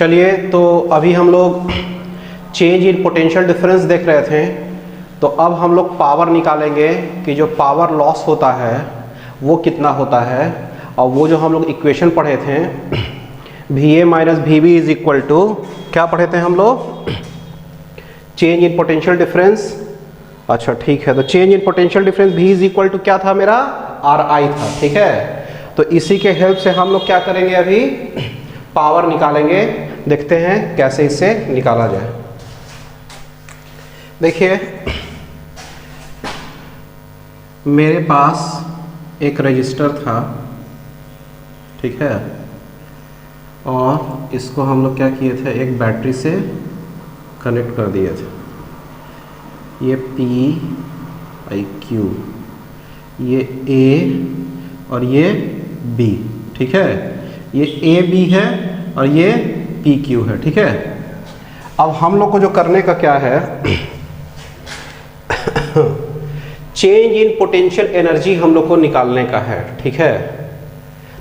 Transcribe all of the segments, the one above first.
चलिए, तो अभी हम लोग चेंज इन पोटेंशियल डिफरेंस देख रहे थे। तो अब हम लोग पावर निकालेंगे कि जो पावर लॉस होता है वो कितना होता है। और वो जो हम लोग इक्वेशन पढ़े थे V A minus V B is equal to, क्या पढ़े थे हम लोग? Change in potential difference. अच्छा ठीक है, तो change in potential difference V is equal to क्या था मेरा? आर आई था। ठीक है, तो इसी के हेल्प से हम लोग क्या करेंगे, अभी पावर निकालेंगे। देखते हैं कैसे इसे निकाला जाए। देखिए, मेरे पास एक रजिस्टर था, ठीक है, और इसको हम लोग क्या किए थे, एक बैटरी से कनेक्ट कर दिए थे। ये P आई Q, ये A और ये B, ठीक है, ये A B है और ये P Q है। ठीक है, अब हम लोग को जो करने का क्या है चेंज इन पोटेंशियल एनर्जी हम लोग को निकालने का है। ठीक है,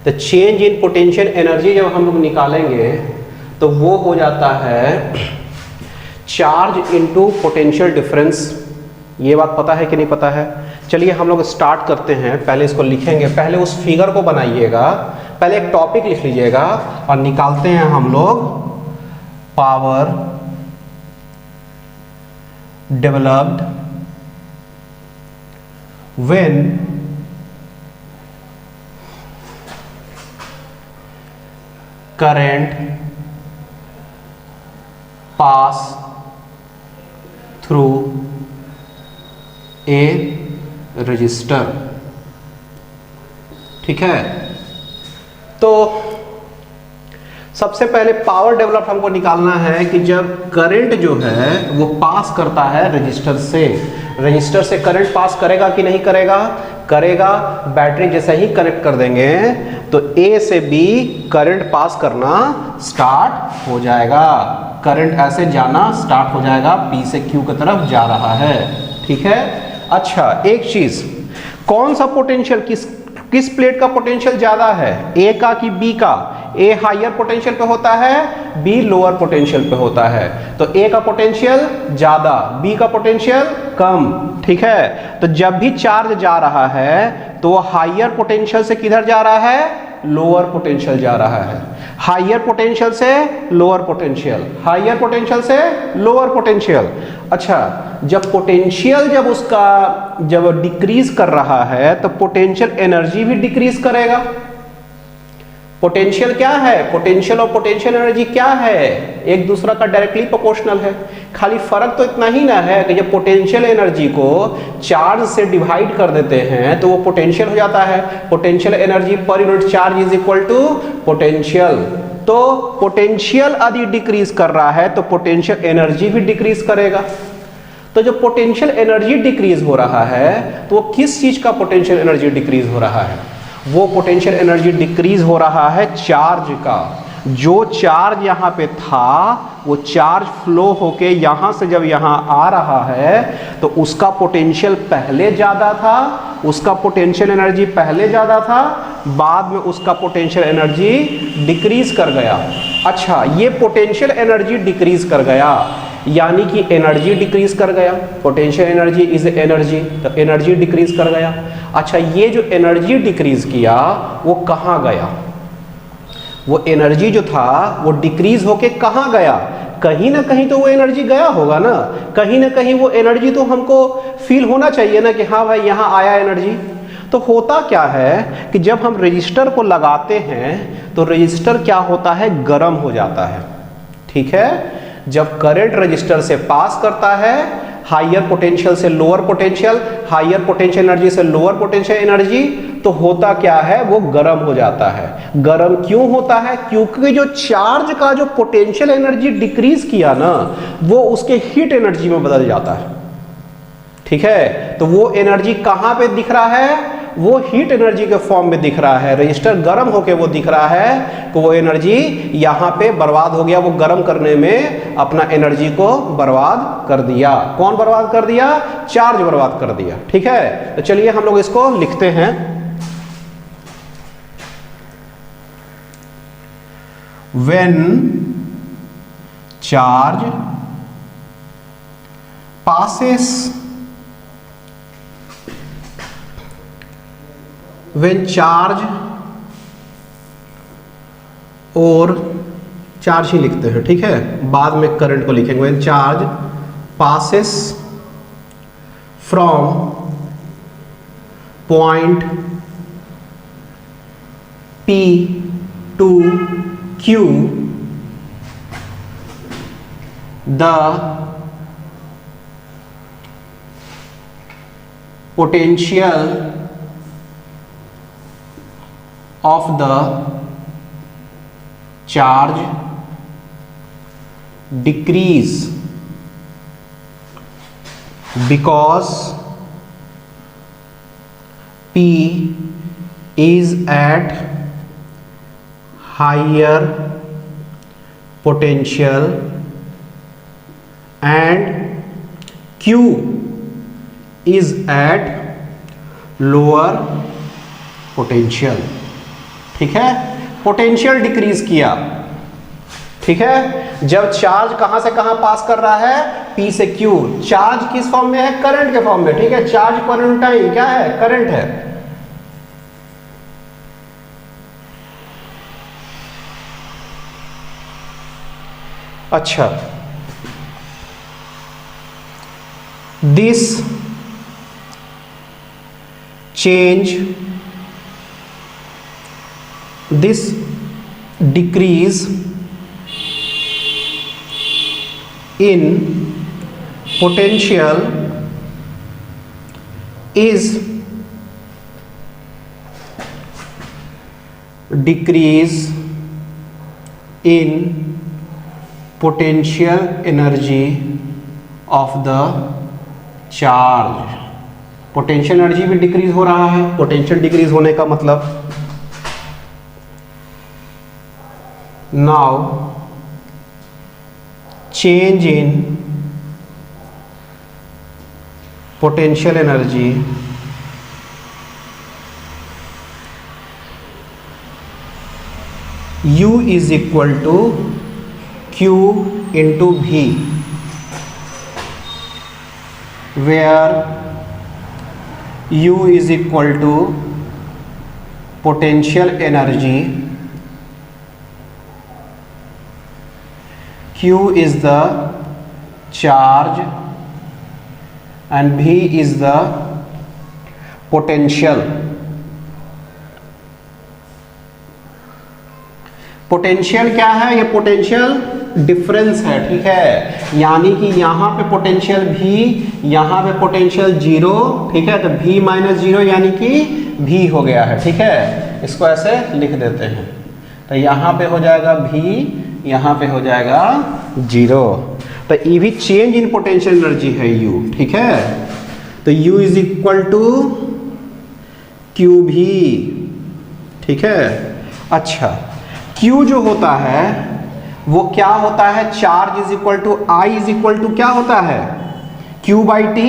तो चेंज इन पोटेंशियल एनर्जी जब हम लोग निकालेंगे तो वो हो जाता है चार्ज इनटू पोटेंशियल डिफरेंस। ये बात पता है कि नहीं पता है? चलिए हम लोग स्टार्ट करते हैं। पहले इसको लिखेंगे, पहले उस फिगर को बनाइएगा, पहले एक टॉपिक लिख लीजिएगा और निकालते हैं हम लोग power developed when current pass through a register. ठीक है, तो सबसे पहले पावर डेवलप हमको निकालना है कि जब करंट जो है वो पास करता है रजिस्टर से करंट पास करेगा कि नहीं करेगा? करेगा। बैटरी जैसे ही कनेक्ट कर देंगे तो A से B करंट पास करना स्टार्ट हो जाएगा, करंट ऐसे जाना स्टार्ट हो जाएगा, P से Q की तरफ जा रहा है। ठीक है, अच्छा एक चीज, कौन सा पोटेंशियल किस प्लेट का पोटेंशियल ज्यादा है, ए का कि बी का? ए हायर पोटेंशियल पे होता है, बी लोअर पोटेंशियल पे होता है। तो ए का पोटेंशियल ज्यादा, बी का पोटेंशियल कम। ठीक है, तो जब भी चार्ज जा रहा है तो हायर पोटेंशियल से किधर जा रहा है? लोअर पोटेंशियल जा रहा है। हायर पोटेंशियल से लोअर पोटेंशियल, हायर पोटेंशियल से लोअर पोटेंशियल। अच्छा, जब पोटेंशियल जब डिक्रीज कर रहा है तो पोटेंशियल एनर्जी भी डिक्रीज करेगा। पोटेंशियल क्या है? पोटेंशियल और पोटेंशियल एनर्जी क्या है? एक दूसरा का डायरेक्टली प्रोपोर्शनल है। खाली फर्क तो इतना ही ना है कि जब पोटेंशियल एनर्जी को चार्ज से डिवाइड कर देते हैं तो वो पोटेंशियल हो जाता है। Potential energy per unit charge is equal to potential. तो पोटेंशियल यदि डिक्रीज कर रहा है तो पोटेंशियल एनर्जी भी डिक्रीज करेगा। तो जो पोटेंशियल एनर्जी डिक्रीज हो रहा है तो वो किस चीज का पोटेंशियल एनर्जी डिक्रीज हो रहा है? वो पोटेंशियल एनर्जी डिक्रीज हो रहा है चार्ज का। जो चार्ज यहाँ पे था वो चार्ज फ्लो होके यहाँ से जब यहाँ आ रहा है तो उसका पोटेंशियल पहले ज़्यादा था, उसका पोटेंशियल एनर्जी पहले ज़्यादा था, बाद में उसका पोटेंशियल एनर्जी डिक्रीज कर गया। अच्छा, ये पोटेंशियल एनर्जी डिक्रीज कर गया यानी कि एनर्जी डिक्रीज कर गया। पोटेंशियल एनर्जी इज एनर्जी, तो एनर्जी डिक्रीज कर गया। अच्छा, ये जो एनर्जी डिक्रीज किया वो कहाँ गया? वो एनर्जी जो था वो डिक्रीज होके कहाँ गया? कहीं ना कहीं तो वो एनर्जी गया होगा ना, कहीं ना कहीं वो एनर्जी तो हमको फील होना चाहिए ना कि हाँ भाई यहाँ आया एनर्जी। तो होता क्या है कि जब हम रजिस्टर को लगाते हैं तो रजिस्टर क्या होता है? गर्म हो जाता है। ठीक है, जब करंट रजिस्टर से पास करता है हायर पोटेंशियल से lower potential, higher potential energy से लोअर पोटेंशियल एनर्जी, तो होता क्या है? वो गर्म हो जाता है। गर्म क्यों होता है? क्योंकि जो चार्ज का जो पोटेंशियल एनर्जी डिक्रीज किया ना वो उसके हीट एनर्जी में बदल जाता है। ठीक है, तो वो एनर्जी कहाँ पे दिख रहा है? वो हीट एनर्जी के फॉर्म में दिख रहा है। रजिस्टर गर्म होके वो दिख रहा है तो वो एनर्जी यहाँ पे बर्बाद हो गया। वो गर्म करने में अपना एनर्जी को बर्बाद कर दिया। कौन बर्बाद कर दिया? चार्ज बर्बाद कर दिया। ठीक है, तो चलिए हम लोग इसको लिखते हैं। when charge passes when charge, और चार्ज ही लिखते हैं, ठीक है, बाद में करंट को लिखेंगे। when charge passes from point P to Q, the potential of the charge decrease because P is at higher potential and Q is at lower potential। ठीक है, पोटेंशियल डिक्रीज किया। ठीक है, जब चार्ज कहां से कहां पास कर रहा है, P से Q। चार्ज किस फॉर्म में है, करंट के फॉर्म में। ठीक है, चार्ज पर टाइम क्या है, करंट है। अच्छा, this change, this decrease in potential is decrease in potential energy of the charge। Potential energy भी डिक्रीज हो रहा है। पोटेंशियल डिक्रीज होने का मतलब, now change in potential energy U is equal to Q into V, where U is equal to potential energy, Q is the charge and V is the potential। Potential क्या है, ये potential difference है। ठीक है, यानी कि यहाँ पे पोटेंशियल V, यहाँ पे पोटेंशियल 0। ठीक है, तो V माइनस 0 यानी कि V हो गया है। ठीक है, इसको ऐसे लिख देते हैं, तो यहाँ पे हो जाएगा V, यहाँ पे हो जाएगा 0। तो ये भी चेंज इन पोटेंशियल एनर्जी है U। ठीक है, तो U is equal to QV। ठीक है, अच्छा, Q जो होता है वो क्या होता है, charge is equal to I is equal to क्या होता है, Q बाई T।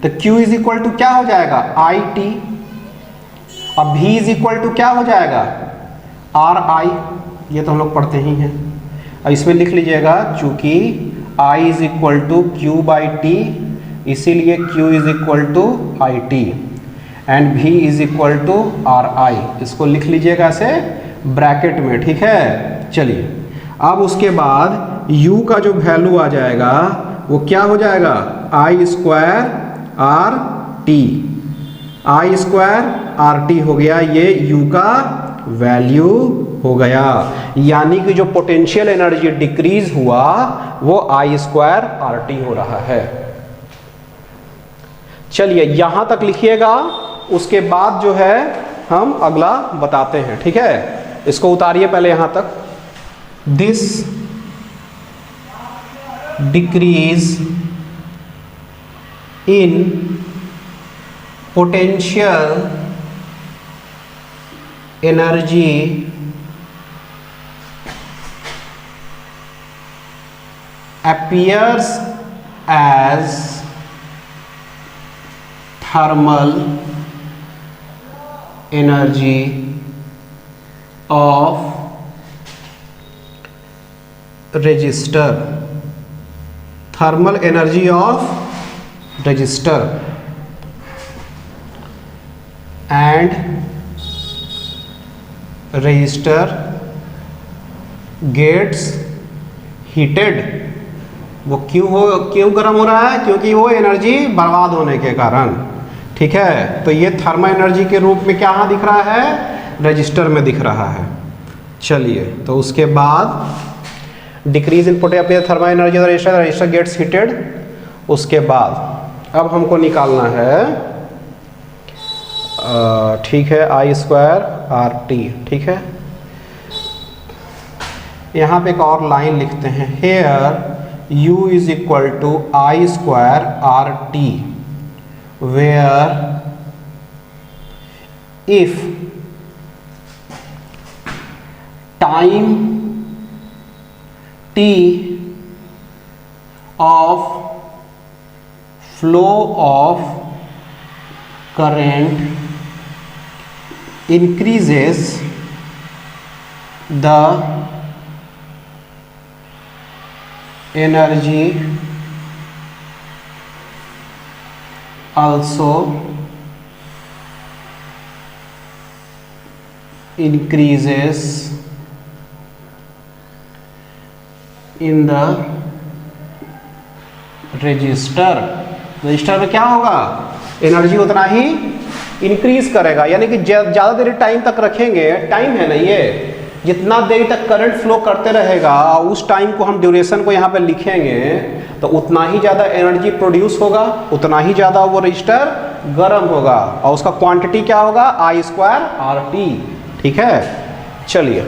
तो Q इज इक्वल टू क्या हो जाएगा, IT। अब V इज इक्वल टू क्या हो जाएगा, RI। ये तो हम लोग पढ़ते ही हैं। अब इसमें लिख लीजिएगा, चूंकि I is equal to Q by T, इसीलिए Q is equal to IT and V is equal to RI। इसको लिख लीजिएगा ऐसे ब्रैकेट में। ठीक है, चलिए, अब उसके बाद U का जो वैल्यू आ जाएगा वो क्या हो जाएगा, I square RT। I square RT हो गया, ये U का वैल्यू हो गया। यानी कि जो पोटेंशियल एनर्जी डिक्रीज हुआ वो I स्क्वायर RT हो रहा है। चलिए, यहां तक लिखिएगा, उसके बाद जो है हम अगला बताते हैं। ठीक है, इसको उतारिए पहले यहां तक। This decrease in potential energy appears as thermal energy of resistor। Thermal energy of resistor and resistor gets heated. वो क्यों गर्म हो रहा है? क्योंकि वो एनर्जी बर्बाद होने के कारण। ठीक है, तो ये थर्मल एनर्जी के रूप में क्या दिख रहा है? रजिस्टर में दिख रहा है। चलिए, तो उसके बाद decrease in potential thermal energy resistor gets heated. उसके बाद अब हमको निकालना है, ठीक है, आई स्क्वायर आर टी। ठीक है, यहाँ पे एक और लाइन लिखते हैं, here U is equal to I square R T where if time T of flow of current increases the energy also increases in the resistor. Resistor में क्या होगा? एनर्जी उतना ही इंक्रीज करेगा, यानी कि ज़्यादा देर टाइम तक रखेंगे, टाइम है ना ये, जितना देर तक करंट फ्लो करते रहेगा उस टाइम को हम ड्यूरेशन को यहाँ पे लिखेंगे, तो उतना ही ज़्यादा एनर्जी प्रोड्यूस होगा, उतना ही ज़्यादा वो रजिस्टर गर्म होगा, और उसका क्वांटिटी क्या होगा? आई स्क्वायर आर टी। ठीक है, चलिए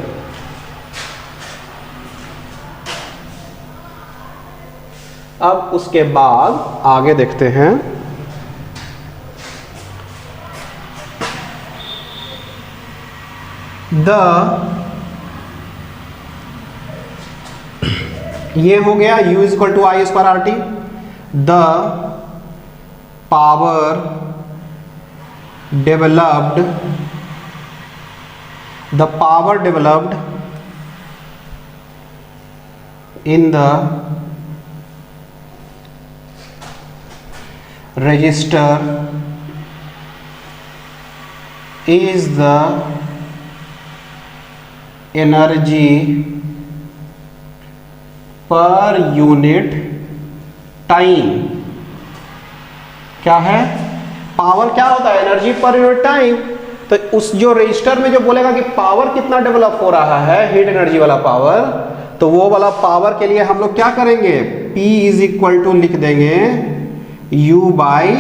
अब उसके बाद आगे देखते हैं। ये हो गया U is equal to I square R T. The power developed in the register is the energy per unit time। क्या है? पावर क्या होता है? Energy per unit time. तो उस जो रजिस्टर में जो बोलेगा कि पावर कितना डेवलप हो रहा है, हीट एनर्जी वाला पावर, तो वो वाला पावर के लिए हम लोग क्या करेंगे? P इज इक्वल टू लिख देंगे U बाई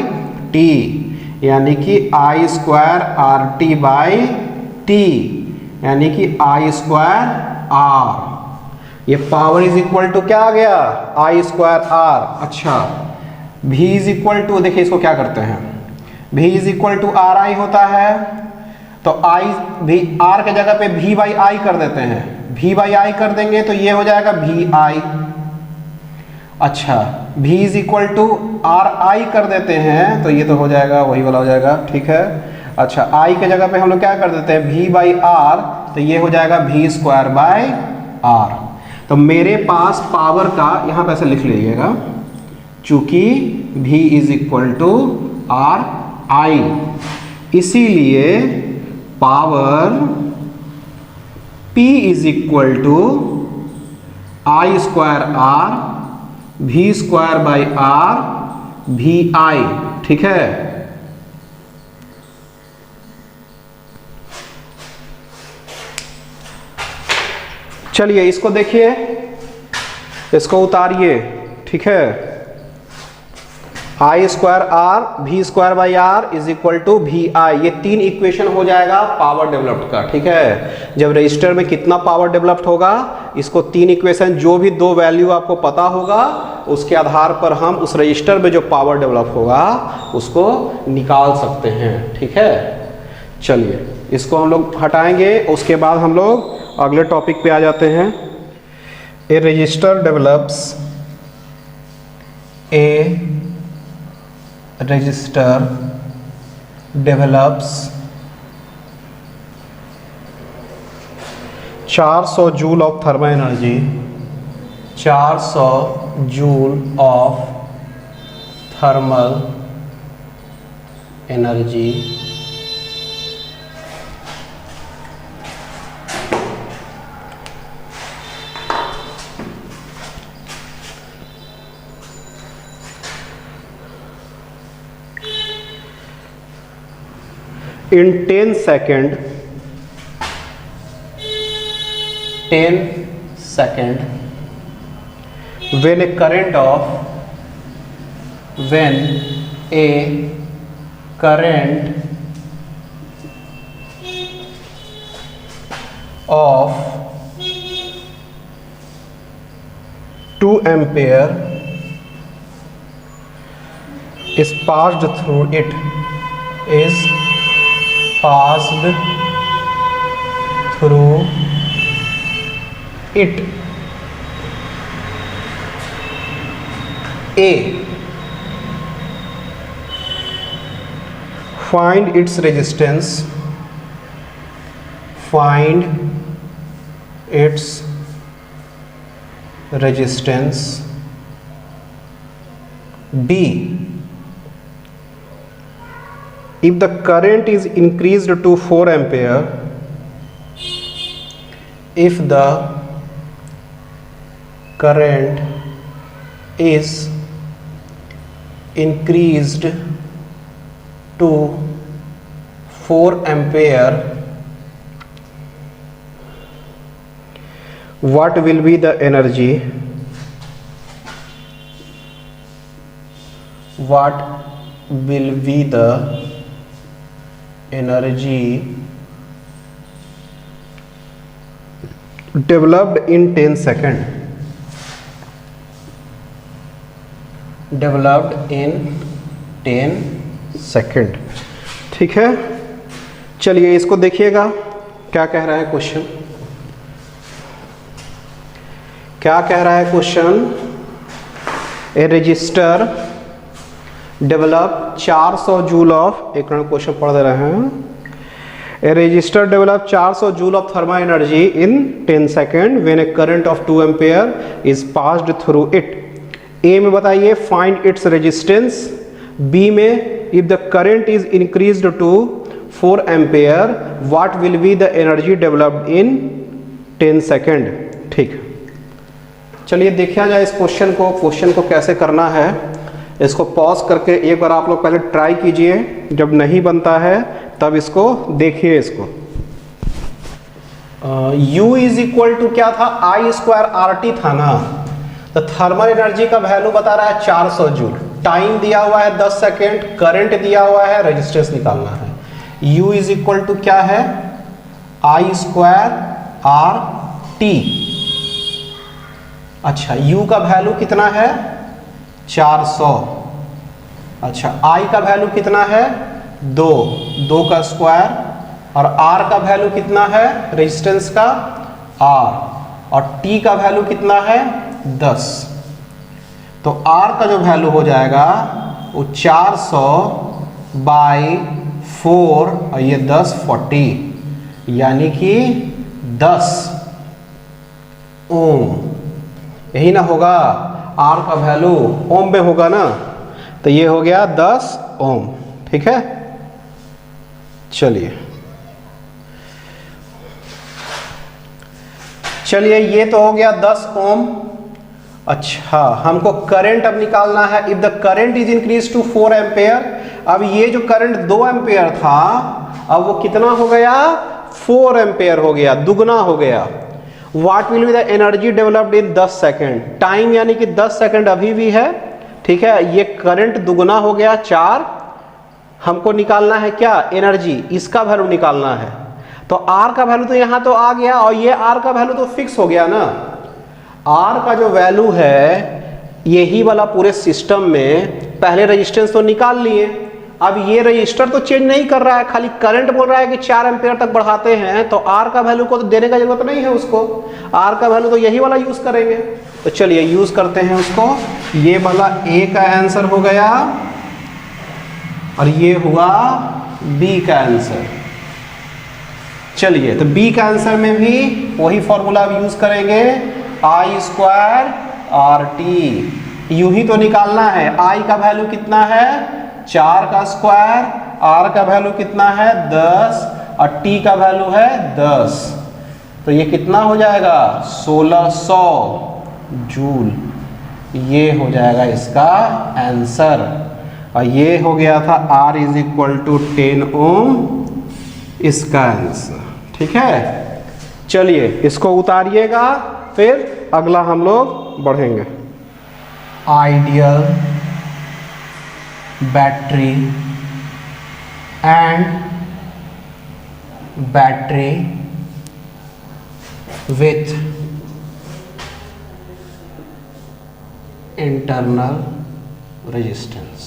टी, यानी कि I square R T by T, यानी कि आई स्क्वायर आर। ये पावर इज इक्वल टू क्या आ गया? I square R. अच्छा, V इज इक्वल टू, देखिए इसको क्या करते हैं, V is equal to R I होता है, तो आई भी आर के जगह पे V बाई आई कर देते हैं, V बाई आई कर देंगे तो ये हो जाएगा V आई। अच्छा, V is equal to R I कर देते हैं तो ये तो हो जाएगा, वही वाला हो जाएगा। ठीक है, अच्छा, I के जगह पे हम लोग क्या कर देते हैं? V बाई आर, तो ये हो जाएगा V स्क्वायर बाई आर। तो मेरे पास पावर का यहाँ पे ऐसे लिख लीजिएगा, चूंकि V is equal to R I, इसीलिए power P is equal to I square R V square by R V I. ठीक है, चलिए इसको देखिए, इसको उतारिए। ठीक है, I square R V square by R is equal to V I, ये तीन इक्वेशन हो जाएगा पावर डेवलप्ड का। ठीक है, जब रजिस्टर में कितना पावर डेवलप्ड होगा, इसको तीन इक्वेशन, जो भी दो वैल्यू आपको पता होगा उसके आधार पर हम उस रजिस्टर में जो पावर डेवलप होगा उसको निकाल सकते हैं। ठीक है, चलिए इसको हम लोग हटाएंगे, उसके बाद हम लोग अगले टॉपिक पे आ जाते हैं। A resistor develops develops 400 joule of thermal energy, 400 joule of thermal energy in 10 second when a current of 2 ampere is passed through it A. Find its resistance. B. If the current is increased to 4 ampere, if the current is increased to 4 ampere, what will be the energy? What will be the energy developed in 10 seconds? Developed in 10 second. ठीक है, चलिए इसको देखिएगा क्या कह रहा है question. क्या कह रहा है question? A resistor develop 400 joule of, एक मिनट क्वेश्चन पढ़ दे रहे हैं। A resistor develop 400 joule of thermal energy in 10 second when a current of 2 ampere is passed through it. A में बताइए फाइंड इट्स रेजिस्टेंस। बी में if the current is increased to 4 ampere what will be the energy developed in 10 second. ठीक, चलिए देखा जाए इस question को। Question को कैसे करना है इसको पॉज करके एक बार आप लोग पहले ट्राई कीजिए, जब नहीं बनता है तब इसको देखिए। इसको U इज इक्वल टू क्या था? I स्क्वायर RT था ना। तो थर्मल एनर्जी का वैल्यू बता रहा है 400 जूल, टाइम दिया हुआ है 10 सेकेंड, करंट दिया हुआ है, रेजिस्टेंस निकालना है। U इज इक्वल टू क्या है? I square RT। अच्छा, U का वैल्यू कितना है? 400। अच्छा, I का वैल्यू कितना है? 2 का स्क्वायर, और R का वैल्यू कितना है रेजिस्टेंस का? R, और T का वैल्यू कितना है? 10। तो R का जो वैल्यू हो जाएगा वो 400 बाई 4 और ये 10 40, यानी कि 10 ओम। यही ना होगा? R का वैल्यू ओम में होगा ना, तो ये हो गया 10 ओम। ठीक है, चलिए ये तो हो गया 10 ओम। अच्छा, हमको करंट अब निकालना है। If the current is increase to 4 ampere, अब ये जो करंट 2 एम्पेयर था अब वो कितना हो गया? 4 एम्पेयर हो गया, दुगना हो गया। What will be the energy developed in 10 second? Time यानी कि 10 सेकेंड अभी भी है। ठीक है, ये करंट दुगना हो गया 4। हमको निकालना है क्या? एनर्जी, इसका वैल्यू निकालना है। तो R का वैल्यू तो यहाँ तो आ गया, और ये R का वैल्यू तो फिक्स हो गया ना। R का जो वैल्यू है यही वाला पूरे सिस्टम में, पहले रेजिस्टेंस तो निकाल लिए, अब ये रजिस्टर तो चेंज नहीं कर रहा है, खाली करंट बोल रहा है कि 4 एम्पेयर तक बढ़ाते हैं, तो R का वैल्यू को तो देने का जरूरत नहीं है उसको। R का वैल्यू तो यही वाला यूज करेंगे। तो चलिए यूज करते हैं उसको। ये वाला A का आंसर हो गया, और ये हुआ B का आंसर। चलिए, तो B का आंसर में भी वही फॉर्मूला यूज करेंगे, I स्क्वायर आर टी। यूं ही तो निकालना है। आई का वैल्यू कितना है 4 का स्क्वायर, आर का वैल्यू कितना है 10 और टी का वैल्यू है 10। तो ये कितना हो जाएगा 1600 जूल। ये हो जाएगा इसका आंसर। और ये हो गया था R इज इक्वल टू 10 ओम इसका आंसर। ठीक है, चलिए इसको उतारिएगा, फिर अगला हम लोग बढ़ेंगे। Ideal battery and battery with internal resistance.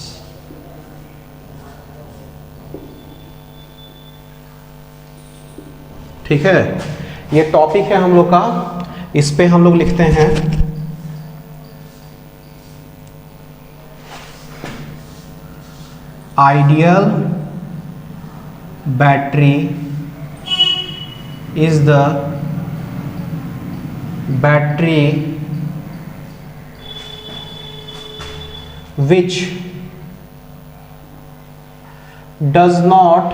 ठीक है, ये टॉपिक है हम लोग का। इस पे हम लोग लिखते हैं ideal battery is the battery which does not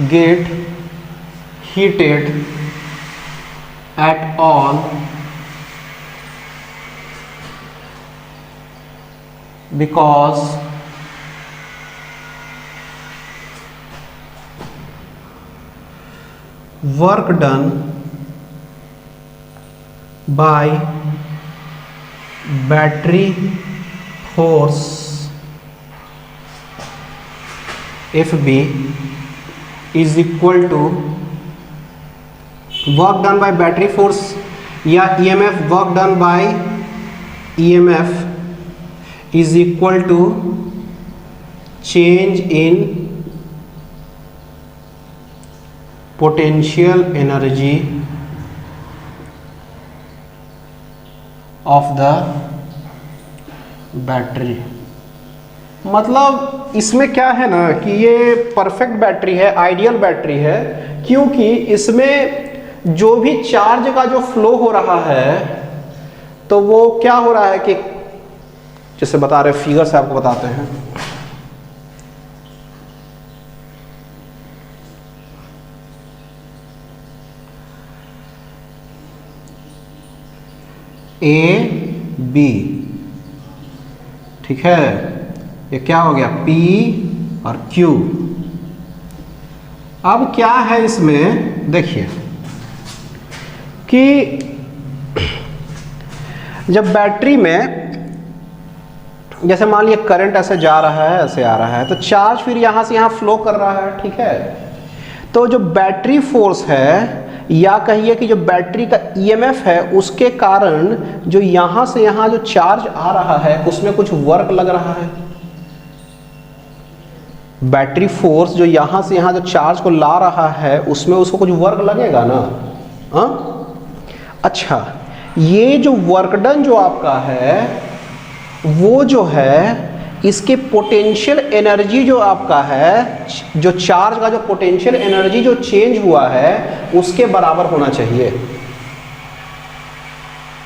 get heated at all because work done by battery force FB is equal to work done by battery force या EMF work done by EMF is equal to change in potential energy of the battery. मतलब इसमें क्या है ना कि ये perfect battery है, ideal battery है, क्योंकि इसमें जो भी चार्ज का जो फ्लो हो रहा है तो वो क्या हो रहा है कि जैसे बता रहे फिगर से आपको बताते हैं। ए बी, ठीक है, ये क्या हो गया P और Q। अब क्या है इसमें देखिए कि जब बैटरी में जैसे मान लिया करंट ऐसे जा रहा है, ऐसे आ रहा है, तो चार्ज फिर यहां से यहां फ्लो कर रहा है। ठीक है, तो जो बैटरी फोर्स है या कहिए कि जो बैटरी का EMF है उसके कारण जो यहां से यहां जो चार्ज आ रहा है उसमें कुछ वर्क लग रहा है। बैटरी फोर्स जो यहां से यहां जो चार्ज को ला रहा है उसमें उसको कुछ वर्क लगेगा ना। हाँ, अच्छा, ये जो वर्क डन जो आपका है वो जो है इसके पोटेंशियल एनर्जी जो आपका है, जो चार्ज का जो पोटेंशियल एनर्जी जो चेंज हुआ है उसके बराबर होना चाहिए।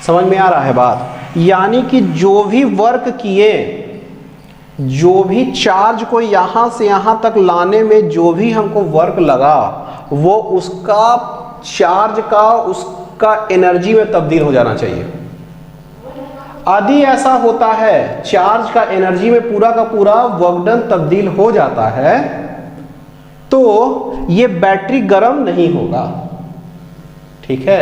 समझ में आ रहा है बात? यानी कि जो भी वर्क किए, जो भी चार्ज को यहां से यहां तक लाने में जो भी हमको वर्क लगा वो उसका चार्ज का उसका एनर्जी में तब्दील हो जाना चाहिए। यदि ऐसा होता है चार्ज का एनर्जी में पूरा का पूरा वर्क डन तब्दील हो जाता है तो ये बैटरी गर्म नहीं होगा। ठीक है,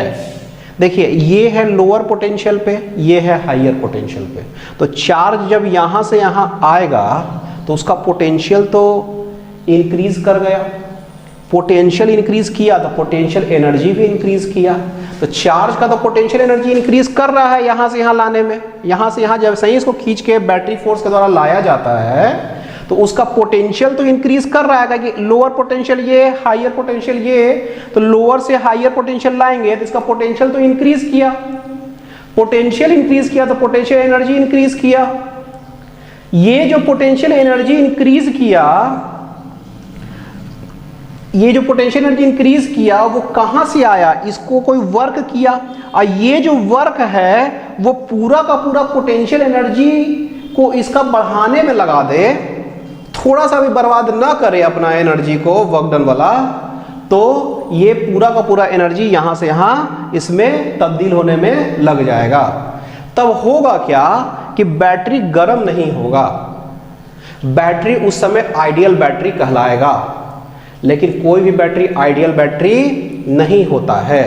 देखिए ये है लोअर पोटेंशियल पे, ये है हायर पोटेंशियल पे। तो चार्ज जब यहां से यहां आएगा तो उसका पोटेंशियल तो इंक्रीज कर गया, पोटेंशियल इंक्रीज किया तो पोटेंशियल एनर्जी भी इंक्रीज किया। तो चार्ज का तो पोटेंशियल एनर्जी इंक्रीज कर रहा है यहां से यहां लाने में, यहां से यहां जब सही इसको खींच के बैटरी फोर्स के द्वारा लाया जाता है तो उसका पोटेंशियल तो इंक्रीज कर रहा है कि लोअर पोटेंशियल ये, हायर पोटेंशियल ये, तो लोअर से हायर पोटेंशियल लाएंगे तो इसका पोटेंशियल तो इंक्रीज किया, पोटेंशियल इंक्रीज किया तो पोटेंशियल एनर्जी इंक्रीज किया। ये जो पोटेंशियल एनर्जी इंक्रीज किया ये जो पोटेंशियल एनर्जी इंक्रीज किया वो कहां से आया, इसको कोई वर्क किया, और ये जो वर्क है वो पूरा का पूरा पोटेंशियल एनर्जी को इसका बढ़ाने में लगा दे, थोड़ा सा भी बर्बाद ना करे अपना एनर्जी को वर्क डन वाला, तो ये पूरा का पूरा एनर्जी यहां से यहां इसमें तब्दील होने में लग जाएगा। तब होगा क्या कि बैटरी गर्म नहीं होगा, बैटरी उस समय आइडियल बैटरी कहलाएगा। लेकिन कोई भी बैटरी आइडियल बैटरी नहीं होता है,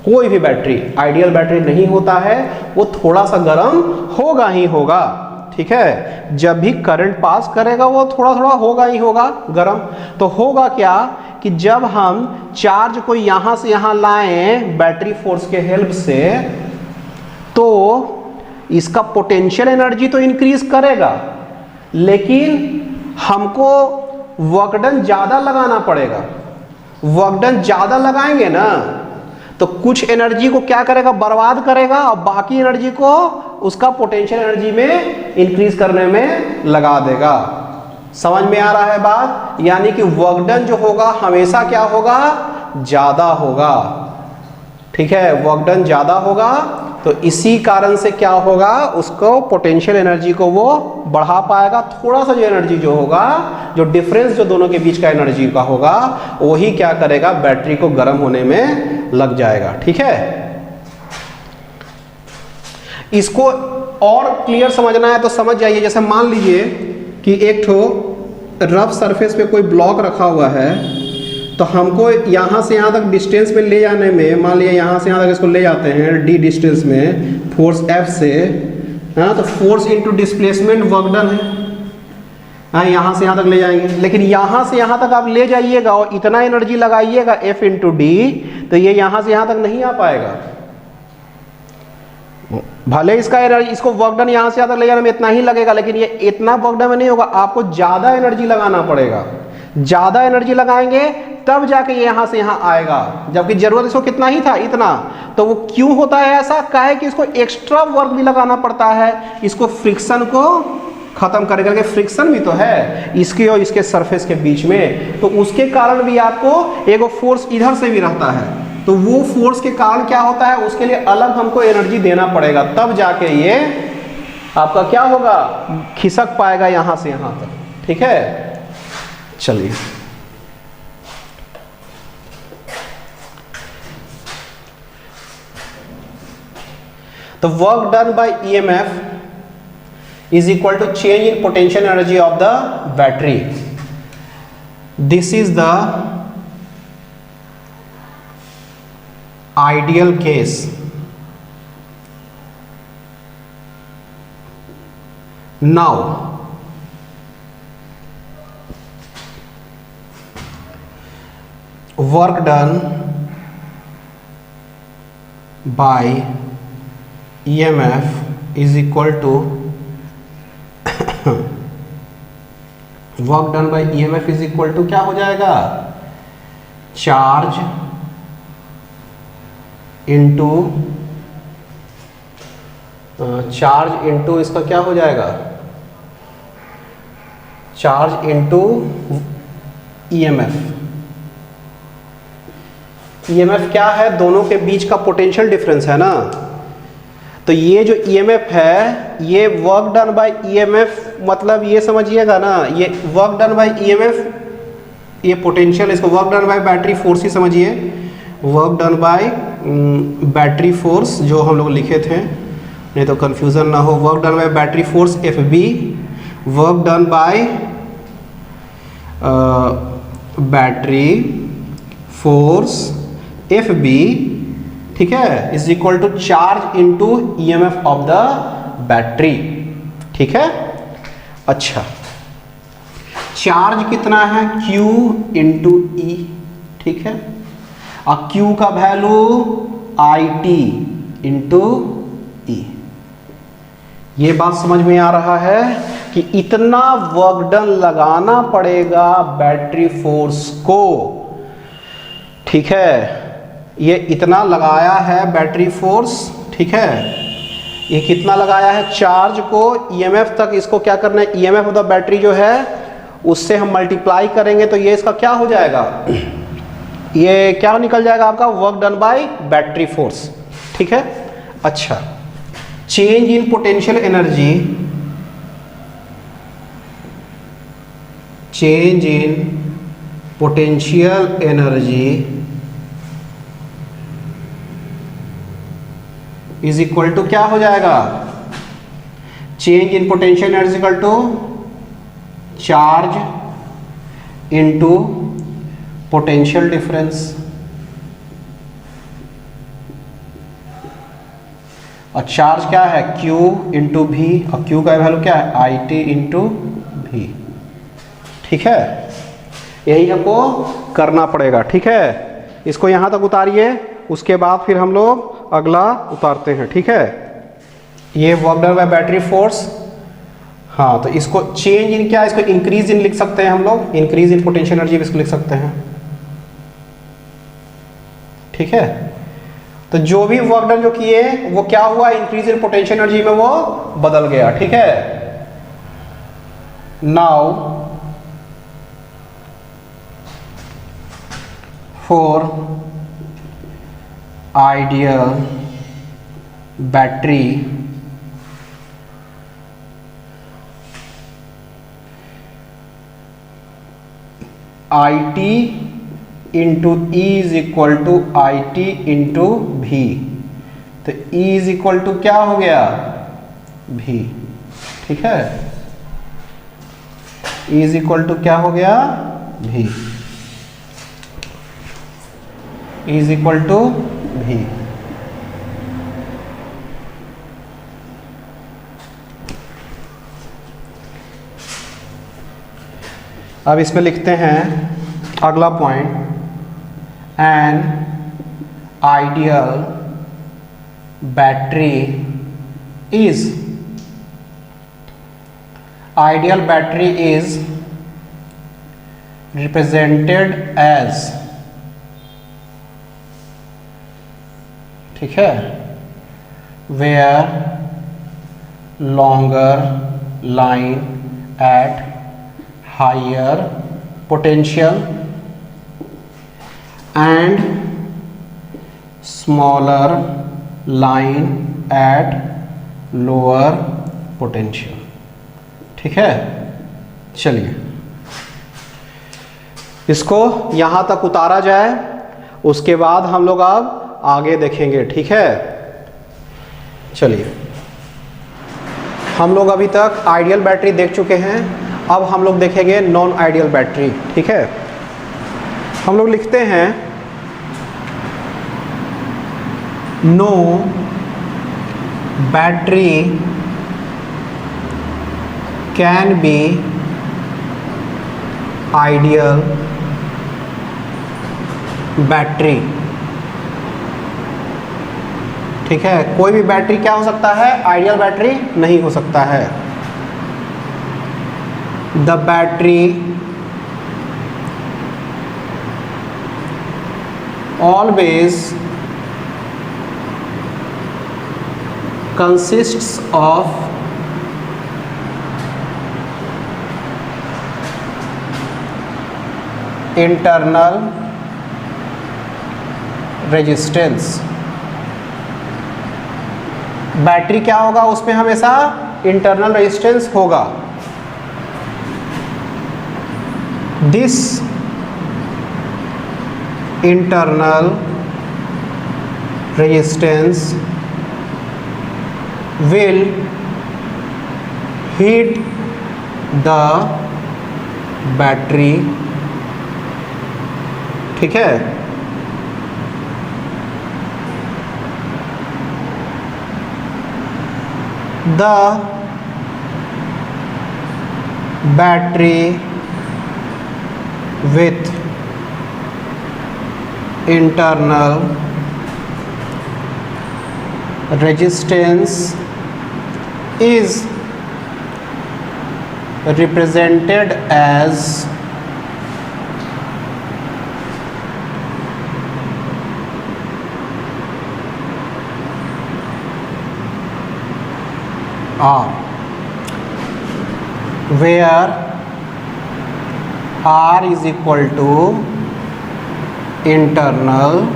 कोई भी बैटरी आइडियल बैटरी नहीं होता है, वो थोड़ा सा गर्म होगा ही होगा। ठीक है, जब भी करंट पास करेगा वो थोड़ा थोड़ा होगा ही होगा गर्म। तो होगा क्या कि जब हम चार्ज को यहां से यहां लाएं बैटरी फोर्स के हेल्प से, तो इसका पोटेंशियल एनर्जी तो इंक्रीज करेगा, लेकिन हमको वर्क डन ज्यादा लगाना पड़ेगा। वर्क डन ज्यादा लगाएंगे ना तो कुछ एनर्जी को क्या करेगा, बर्बाद करेगा, और बाकी एनर्जी को उसका पोटेंशियल एनर्जी में इंक्रीज करने में लगा देगा। समझ में आ रहा है बात? यानी कि वर्क डन जो होगा हमेशा क्या होगा, ज्यादा होगा। ठीक है, वर्क डन ज्यादा होगा, तो इसी कारण से क्या होगा, उसको पोटेंशियल एनर्जी को वो बढ़ा पाएगा। थोड़ा सा जो एनर्जी जो होगा, जो डिफरेंस जो दोनों के बीच का एनर्जी का होगा, वही क्या करेगा, बैटरी को गर्म होने में लग जाएगा। ठीक है, इसको और क्लियर समझना है तो समझ जाइए। जैसे मान लीजिए कि एक ठो रफ सरफेस पे कोई ब्लॉक रखा हुआ है, तो हमको यहाँ से यहाँ तक डिस्टेंस में ले जाने में, मान लिया यहाँ से यहाँ तक इसको ले जाते हैं d डिस्टेंस में फोर्स F से, हाँ, तो force into displacement work done है। हाँ, यहाँ से यहाँ तक ले जाएंगे, लेकिन यहाँ से यहाँ तक आप ले जाइएगा और इतना एनर्जी लगाइएगा F इंटू डी, तो ये यहाँ से यहाँ तक नहीं आ पाएगा। भले इसको वर्क डन यहाँ से यहाँ तक ले जाने में इतना ही लगेगा, लेकिन ये इतना वर्क डन में नहीं होगा, आपको ज़्यादा एनर्जी लगाना पड़ेगा। ज़्यादा एनर्जी लगाएंगे तब जाके ये यहाँ से यहाँ आएगा, जबकि जरूरत इसको कितना ही था, इतना। तो वो क्यों होता है ऐसा, काहे कि इसको एक्स्ट्रा वर्क भी लगाना पड़ता है, इसको फ्रिक्शन को खत्म करके, फ्रिक्शन भी तो है इसके और इसके सरफेस के बीच में, तो उसके कारण भी आपको एक फोर्स इधर से भी रहता है। तो वो फोर्स के कारण क्या होता है, उसके लिए अलग हमको एनर्जी देना पड़ेगा, तब जाके ये आपका क्या होगा, खिसक पाएगा यहाँ से यहाँ तक। ठीक है, चलिए तो work done by EMF is equal to change in potential energy of the battery. This is the ideal case. Now work done by EMF is equal to work done by EMF is equal to क्या हो जाएगा, charge into इसका क्या हो जाएगा, charge into EMF। EMF क्या है, दोनों के बीच का पोटेंशियल डिफरेंस है ना। तो ये जो EMF है, ये वर्क डन बाय EMF, मतलब ये समझिएगा ना, ये वर्क डन बाय EMF, ये पोटेंशियल, इसको work done by battery force ही समझिए। Work done by battery force जो हम लोग लिखे थे, नहीं तो कंफ्यूजन ना हो। Work done by battery force FB, work done by battery force FB, ठीक है, is equal to charge into EMF of the battery. ठीक है, अच्छा, चार्ज कितना है, Q इंटू E। ठीक है, और Q का वैल्यू IT इंटू E। ये बात समझ में आ रहा है कि इतना वर्क डन लगाना पड़ेगा बैटरी फोर्स को। ठीक है, ये इतना लगाया है बैटरी फोर्स। ठीक है, ये कितना लगाया है, चार्ज को EMF तक इसको क्या करना है, EMF ऑफ द बैटरी जो है उससे हम मल्टीप्लाई करेंगे तो ये इसका क्या हो जाएगा, ये क्या निकल जाएगा आपका, work done by battery force. ठीक है। अच्छा, change in potential energy, change in potential energy is equal to क्या हो जाएगा, change in potential energy equal to charge into potential difference. और चार्ज क्या है, Q इंटू भी, और Q का वैल्यू क्या है, IT इंटू भी। ठीक है, यही हमको करना पड़ेगा। ठीक है, इसको यहां तक उतारिए, उसके बाद फिर हम लोग अगला उतारते हैं। ठीक है, ये work done by battery force. हाँ, तो इसको चेंज इन क्या, इसको इंक्रीज इन लिख सकते हैं हम लोग, इंक्रीज इन पोटेंशियल एनर्जी इसको लिख सकते हैं। ठीक है, तो जो भी वर्क डन जो किए वो क्या हुआ, इंक्रीज इन पोटेंशियल एनर्जी में वो बदल गया। ठीक है, now for ideal battery IT into E is equal to I T into भी। तो E इज इक्वल टू क्या हो गया, भी। ठीक है, E इज इक्वल टू क्या हो गया, भी। E इज इक्वल टू भी। अब इसमें लिखते हैं अगला point, an ideal battery is, ideal battery is represented as, ठीक है, where longer line at higher potential and smaller line at lower potential। ठीक है, चलिए इसको यहां तक उतारा जाए, उसके बाद हम लोग अब आगे देखेंगे। ठीक है, चलिए हम लोग अभी तक आइडियल बैटरी देख चुके हैं, अब हम लोग देखेंगे नॉन आइडियल बैटरी। ठीक है, हम लोग लिखते हैं no battery can be ideal battery. ठीक है, कोई भी बैटरी क्या हो सकता है, आइडियल बैटरी नहीं हो सकता है। The battery always consists of internal resistance। Battery क्या होगा, उसमें हमेशा इंटरनल रेजिस्टेंस होगा। This internal resistance will heat the battery। ठीक है, the battery with internal resistance is represented as R, where R is equal to internal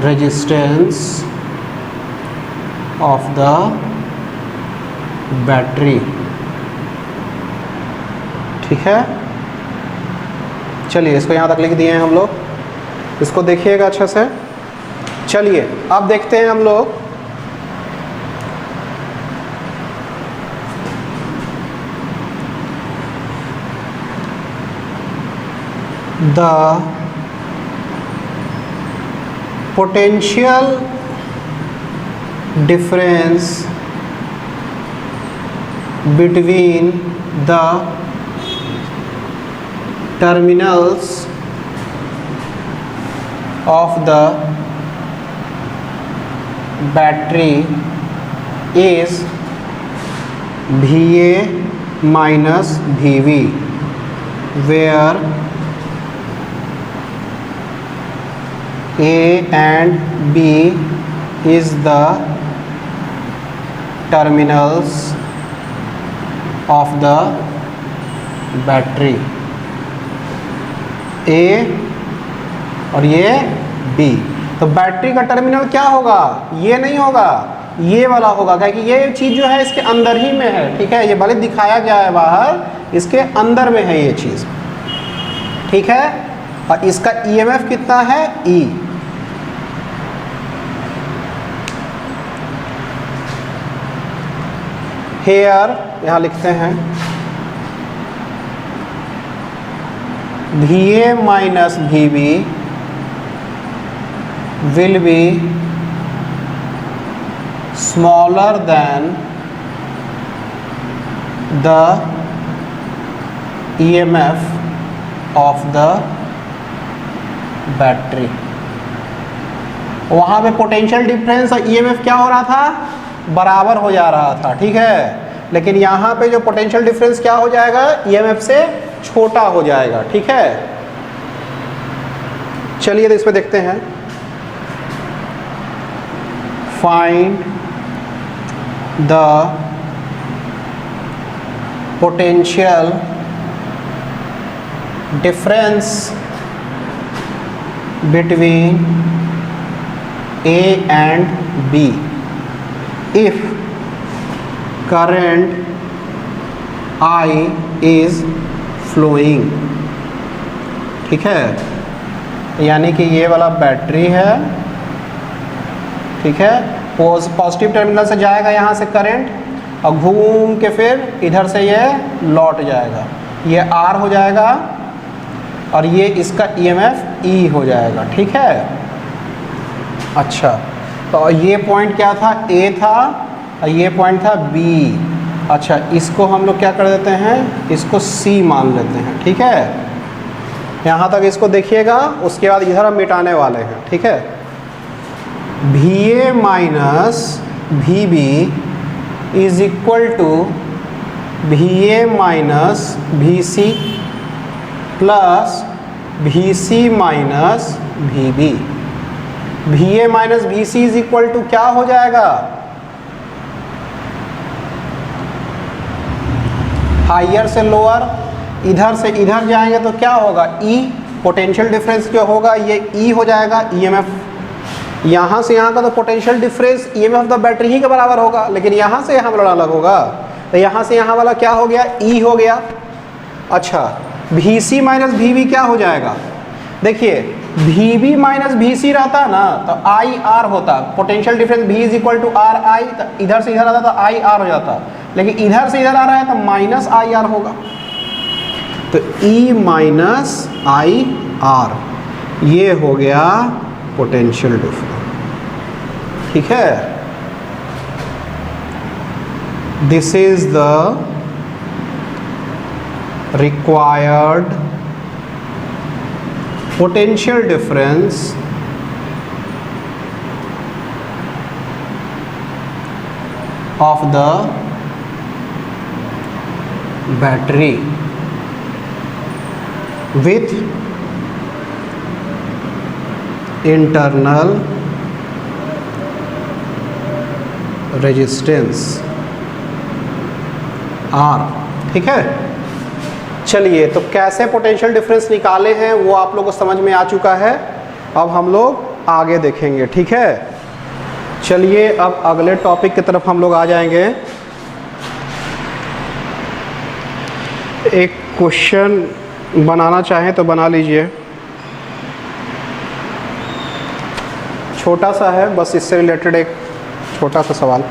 resistance of the battery. ठीक है, चलिए इसको यहाँ तक लिख दिए हैं हम लोग, इसको देखिएगा अच्छे से। चलिए अब देखते हैं हम लोग the potential difference between the terminals of the battery is VA minus VB, where A and B is the terminals of the battery, A और ये B। तो बैटरी का टर्मिनल क्या होगा, ये नहीं होगा, ये वाला होगा, क्योंकि ये चीज़ जो है इसके अंदर ही में है। ठीक है, ये भले दिखाया गया है बाहर, इसके अंदर में है ये चीज़। ठीक है, और इसका EMF कितना है, E। हेयर यहाँ लिखते हैं VA minus VB will be smaller than the EMF of the battery। वहाँ पे पोटेंशियल डिफरेंस और EMF क्या हो रहा था, बराबर हो जा रहा था। ठीक है, लेकिन यहाँ पे जो पोटेंशियल डिफरेंस क्या हो जाएगा, EMF से छोटा हो जाएगा। ठीक है, चलिए तो इसमें देखते हैं। Find the potential difference between A and B if current I is flowing। ठीक है, यानी कि ये वाला बैटरी है। ठीक है, पॉजिटिव टर्मिनल से जाएगा यहाँ से करंट और घूम के फिर इधर से ये लौट जाएगा, ये R हो जाएगा और ये इसका EMF E हो जाएगा। ठीक है, अच्छा तो ये पॉइंट क्या था, A था और ये पॉइंट था B। अच्छा, इसको हम लोग क्या कर देते हैं, इसको C मान लेते हैं। ठीक है, यहाँ तक इसको देखिएगा, उसके बाद इधर हम मिटाने वाले हैं। ठीक है, VA minus VB is equal to VA minus VC plus VC minus VB। VA minus VC is equal to क्या हो जाएगा, हायर से लोअर, इधर से इधर जाएंगे तो क्या होगा, E। पोटेंशियल डिफरेंस जो होगा ये E हो जाएगा। EMF यहाँ से यहाँ का तो potential difference EMF of the battery ही के बराबर होगा, लेकिन यहाँ से यहाँ वाला अलग होगा, तो यहाँ से यहाँ वाला क्या हो गया, E हो गया। अच्छा, VC माइनस VB क्या हो जाएगा, देखिए VB माइनस VC रहता ना तो IR होता, potential difference V is equal to RI, तो इधर से इधर आता तो IR हो जाता, लेकिन इधर से इधर आ रहा है तो माइनस IR होगा, तो E माइनस IR ये हो गया पोटेंशियल डिफरेंस। ठीक है, this is the required potential difference of the battery with internal resistance R। ठीक है, चलिए, तो कैसे पोटेंशियल डिफरेंस निकाले हैं वो आप लोगों को समझ में आ चुका है। अब हम लोग आगे देखेंगे, ठीक है। चलिए अब अगले टॉपिक की तरफ हम लोग आ जाएंगे। एक क्वेश्चन बनाना चाहें तो बना लीजिए, छोटा सा है, बस इससे रिलेटेड एक छोटा सा सवाल।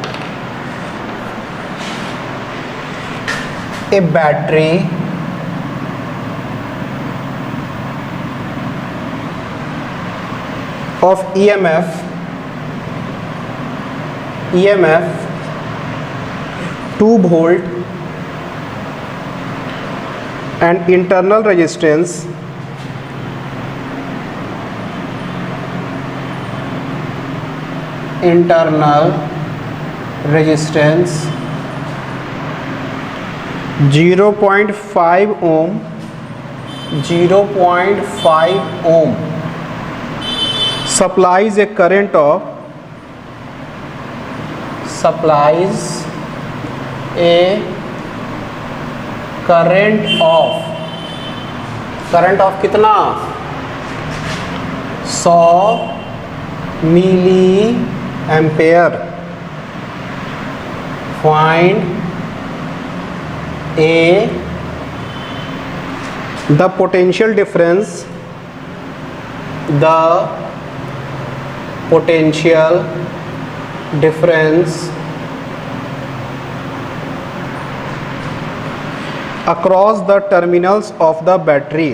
ए battery of EMF 2 volt and internal resistance internal resistance 0.5 ohm 0.5 ohm supplies a current of कितना 100 milli ampere. Find the potential difference across the terminals of the battery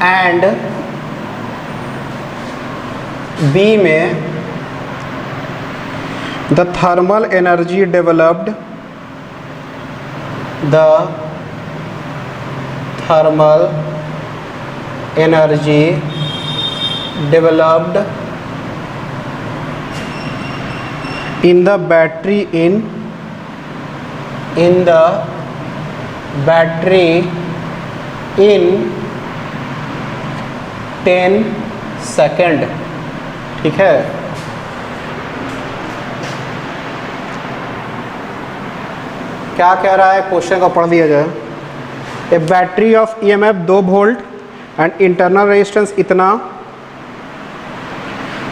and B में the thermal energy developed in the battery in 10 second. ठीक है, क्या कह रहा है question का पढ़ दिया जाए। A battery of EMF 2 volt and internal resistance इतना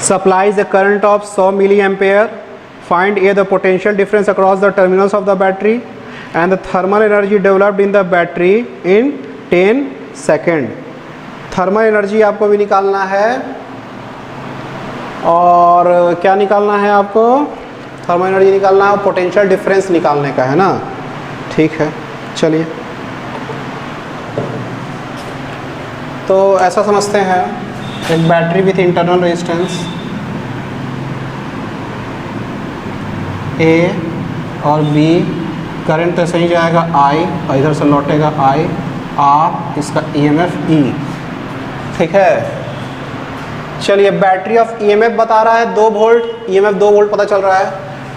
supplies a current of 100 milli ampere. Find a the potential difference across the terminals of the battery and the thermal energy developed in the battery in 10 second. Thermal energy आपको भी निकालना है और क्या निकालना है आपको, थर्मल एनर्जी निकालना है, पोटेंशियल डिफरेंस निकालने का है ना। ठीक है, चलिए तो ऐसा समझते हैं, एक बैटरी विथ इंटरनल रेजिस्टेंस ए और बी, करंट तो सही जाएगा I और इधर से लौटेगा I R, इसका EMF E। ठीक है, चलिए बैटरी ऑफ EMF बता रहा है 2 वोल्ट, EMF 2 वोल्ट पता चल रहा है।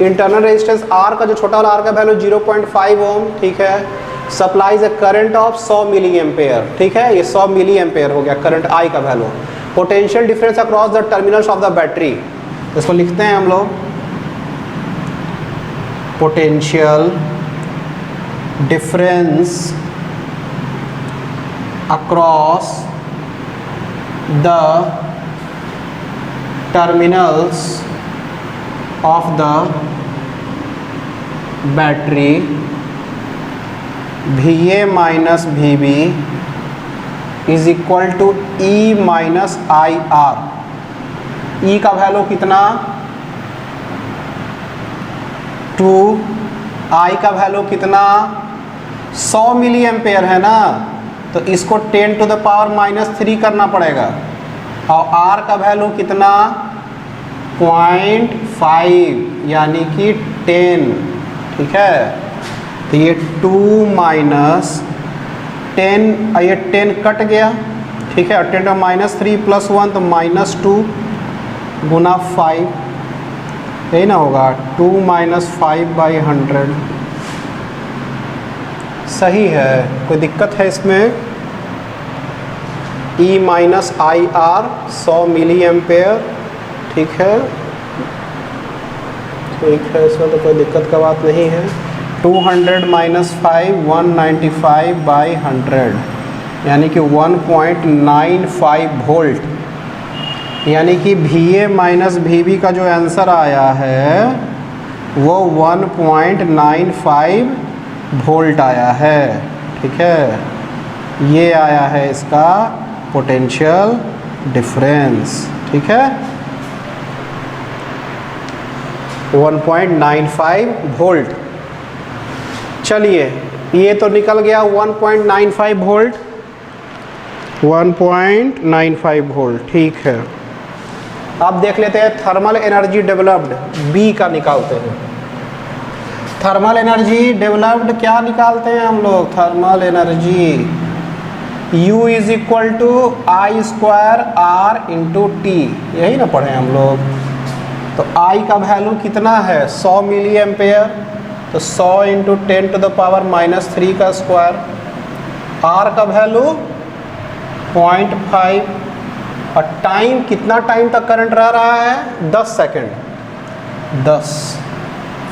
इंटरनल रेजिस्टेंस R का जो छोटा वाला R का वैल्यू 0.5 ओम। ठीक है, supplies a current of 100 milli ampere. ठीक है, ये 100 मिली एम्पेयर हो गया करंट I का value. Potential difference across the terminals of the battery, इसको लिखते हैं हम लोग potential difference across the terminals of the battery VA minus VB is equal to E minus IR। E का value कितना 2, I का value कितना 100 मिली एम्पेयर है ना, तो इसको 10 to the power -3 करना पड़ेगा। और R का वैल्यू कितना 0.5 यानी कि 10। ठीक है, तो ये 2 माइनस 10, ये 10 कट गया। ठीक है, और 10 to -3 + 1 तो -2 गुना 5, यही ना होगा 2 - 5/100। सही है, कोई दिक्कत है इसमें? E minus I R 100 milli ampere. ठीक है, इसमें तो कोई दिक्कत का बात नहीं है। 200 माइनस 5 195 बाई 100 यानी कि 1.95 वोल्ट। यानी कि VA माइनस VB का जो आंसर आया है वो 1.95 वोल्ट आया है। ठीक है, ये आया है इसका पोटेंशियल डिफरेंस। ठीक है, 1.95 वोल्ट। चलिए, ये तो निकल गया 1.95 वोल्ट, 1.95 वोल्ट। ठीक है, अब देख लेते हैं थर्मल एनर्जी डेवलप्ड B का निकालते हैं। थर्मल एनर्जी डेवलप्ड क्या निकालते हैं हम लोग? Thermal energy U is equal to I square R into T, यही ना पढ़े हम लोग। तो I का वैल्यू कितना है? 100 मिली एम्पेयर, तो 100 इंटू 10 टू द पावर -3 का स्क्वायर। R का वैल्यू 0.5। और टाइम, कितना टाइम तक करंट रह रहा है? 10 सेकेंड। 10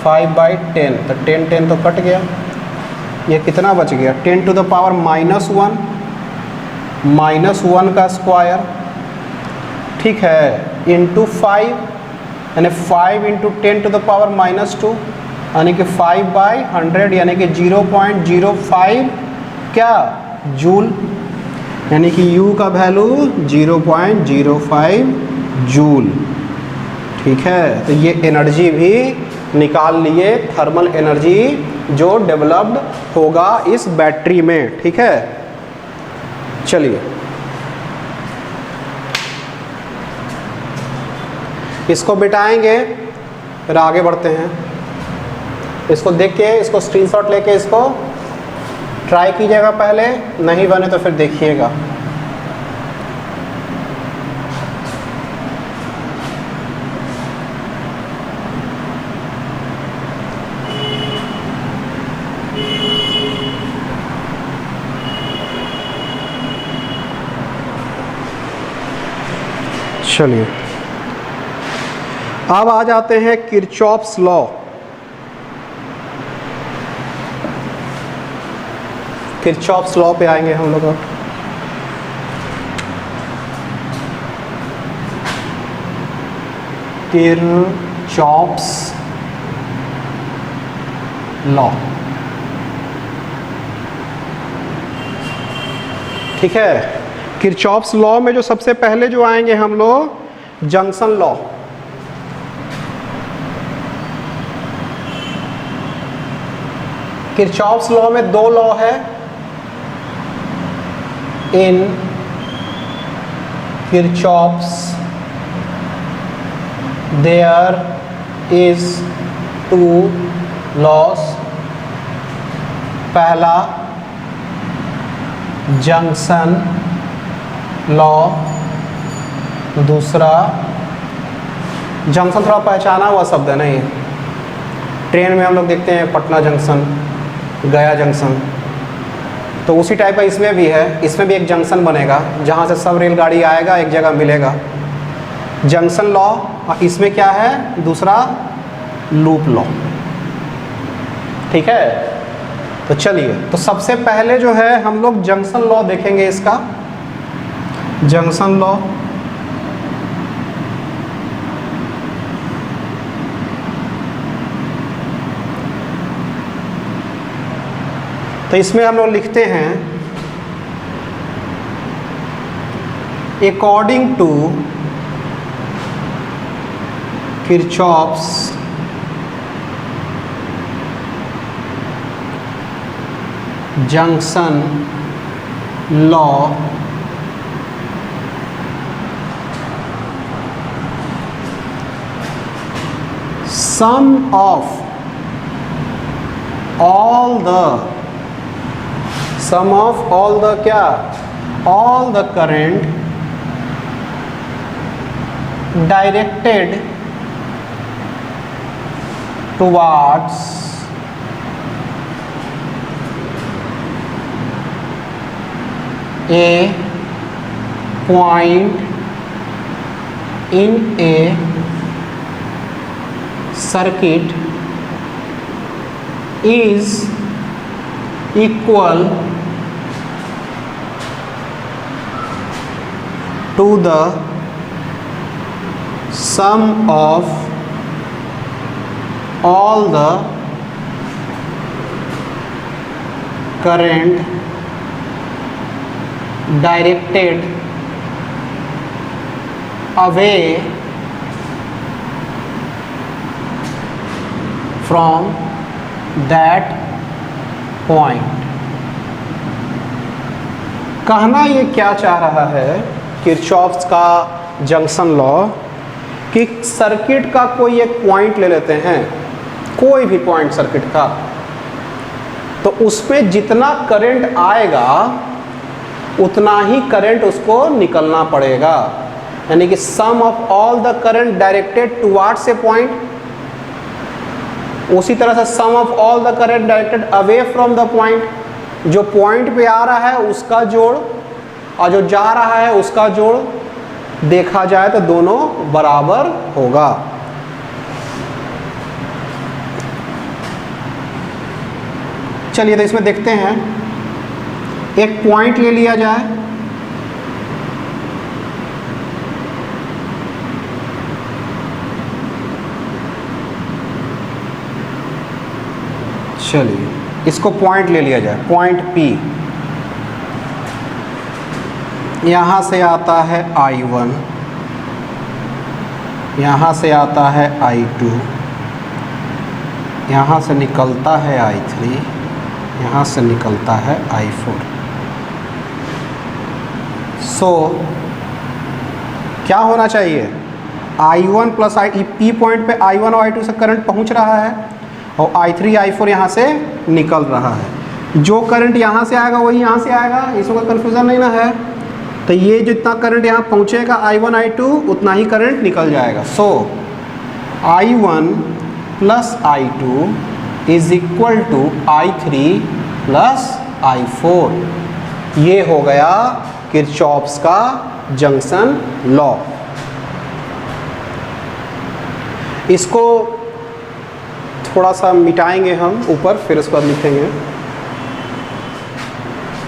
5/10, तो 10 तो कट गया। ये कितना बच गया? 10 टू द पावर -1 का स्क्वायर। ठीक है, इंटू 5 यानी 5 इंटू 10 टू द पावर -2 यानी कि 5/100 यानी कि 0.05 क्या जूल, यानी कि U का वैल्यू 0.05 जूल। ठीक है, तो ये एनर्जी भी निकाल लिए, थर्मल एनर्जी जो डेवलप्ड होगा इस बैटरी में। ठीक है, चलिए इसको बिठाएंगे, फिर आगे बढ़ते हैं। इसको देख के, इसको स्क्रीनशॉट लेके इसको ट्राई कीजिएगा पहले, नहीं बने तो फिर देखिएगा। चलिए, अब आ जाते हैं किरचॉफ्स लॉ। किरचॉफ्स लॉ पे आएंगे हम लोग। Kirchhoff's law. ठीक है, किरचॉफ्स लॉ में जो सबसे पहले जो आएंगे हम लोग, जंक्शन लॉ। किरचॉफ्स लॉ में दो लॉ है। इन किरचॉफ्स देयर इज 2 लॉस। पहला जंक्शन लॉ, दूसरा जंक्शन थोड़ा पहचाना हुआ शब्द है नहीं? ट्रेन में हम लोग देखते हैं पटना जंक्शन, गया जंक्शन, तो उसी टाइप का इसमें भी है। इसमें भी एक जंक्शन बनेगा जहाँ से सब रेलगाड़ी आएगा, एक जगह मिलेगा। Junction law. और इसमें क्या है? दूसरा लूप लॉ। ठीक है, तो चलिए, तो सबसे पहले जो है हम लोग जंक्शन लॉ देखेंगे। इसका जंक्शन लॉ, तो इसमें हम लोग लिखते हैं according to Kirchhoff's junction law, sum of all the क्या? all the current directed towards a point in a circuit is equal to the sum of all the current directed away from that point। कहना ये क्या चाह रहा है Kirchhoff's का junction law कि circuit का कोई एक पॉइंट ले लेते हैं, कोई भी पॉइंट सर्किट का, तो उसमें जितना करंट आएगा उतना ही करंट उसको निकलना पड़ेगा, यानी कि sum of all the current directed towards a point. उसी तरह से sum of all the current directed away from the point, जो पॉइंट पे आ रहा है उसका जोड़ और जो जा रहा है उसका जोड़ देखा जाए तो दोनों बराबर होगा। चलिए तो इसमें देखते हैं, एक पॉइंट ले लिया जाए, चलिए इसको पॉइंट ले लिया जाए, पॉइंट P। यहाँ से आता है I1, यहाँ से आता है I2, यहाँ से निकलता है I3, यहाँ से निकलता है I4। सो क्या होना चाहिए, I1 प्लस P पॉइंट पे I1 और I2 से करंट पहुँच रहा है और I3 I4 यहाँ से निकल रहा है। जो करंट यहाँ से आएगा वही यहाँ से आएगा, इसमें कोई कन्फ्यूज़न नहीं ना है। तो ये जितना करंट यहाँ पहुँचेगा I1 I2 उतना ही करंट निकल जाएगा। So I1 plus I2 is equal to I3 plus I4। ये हो गया किरचॉफ्स का जंक्शन लॉ। इसको थोड़ा सा मिटाएंगे हम ऊपर, फिर उसके बाद लिखेंगे,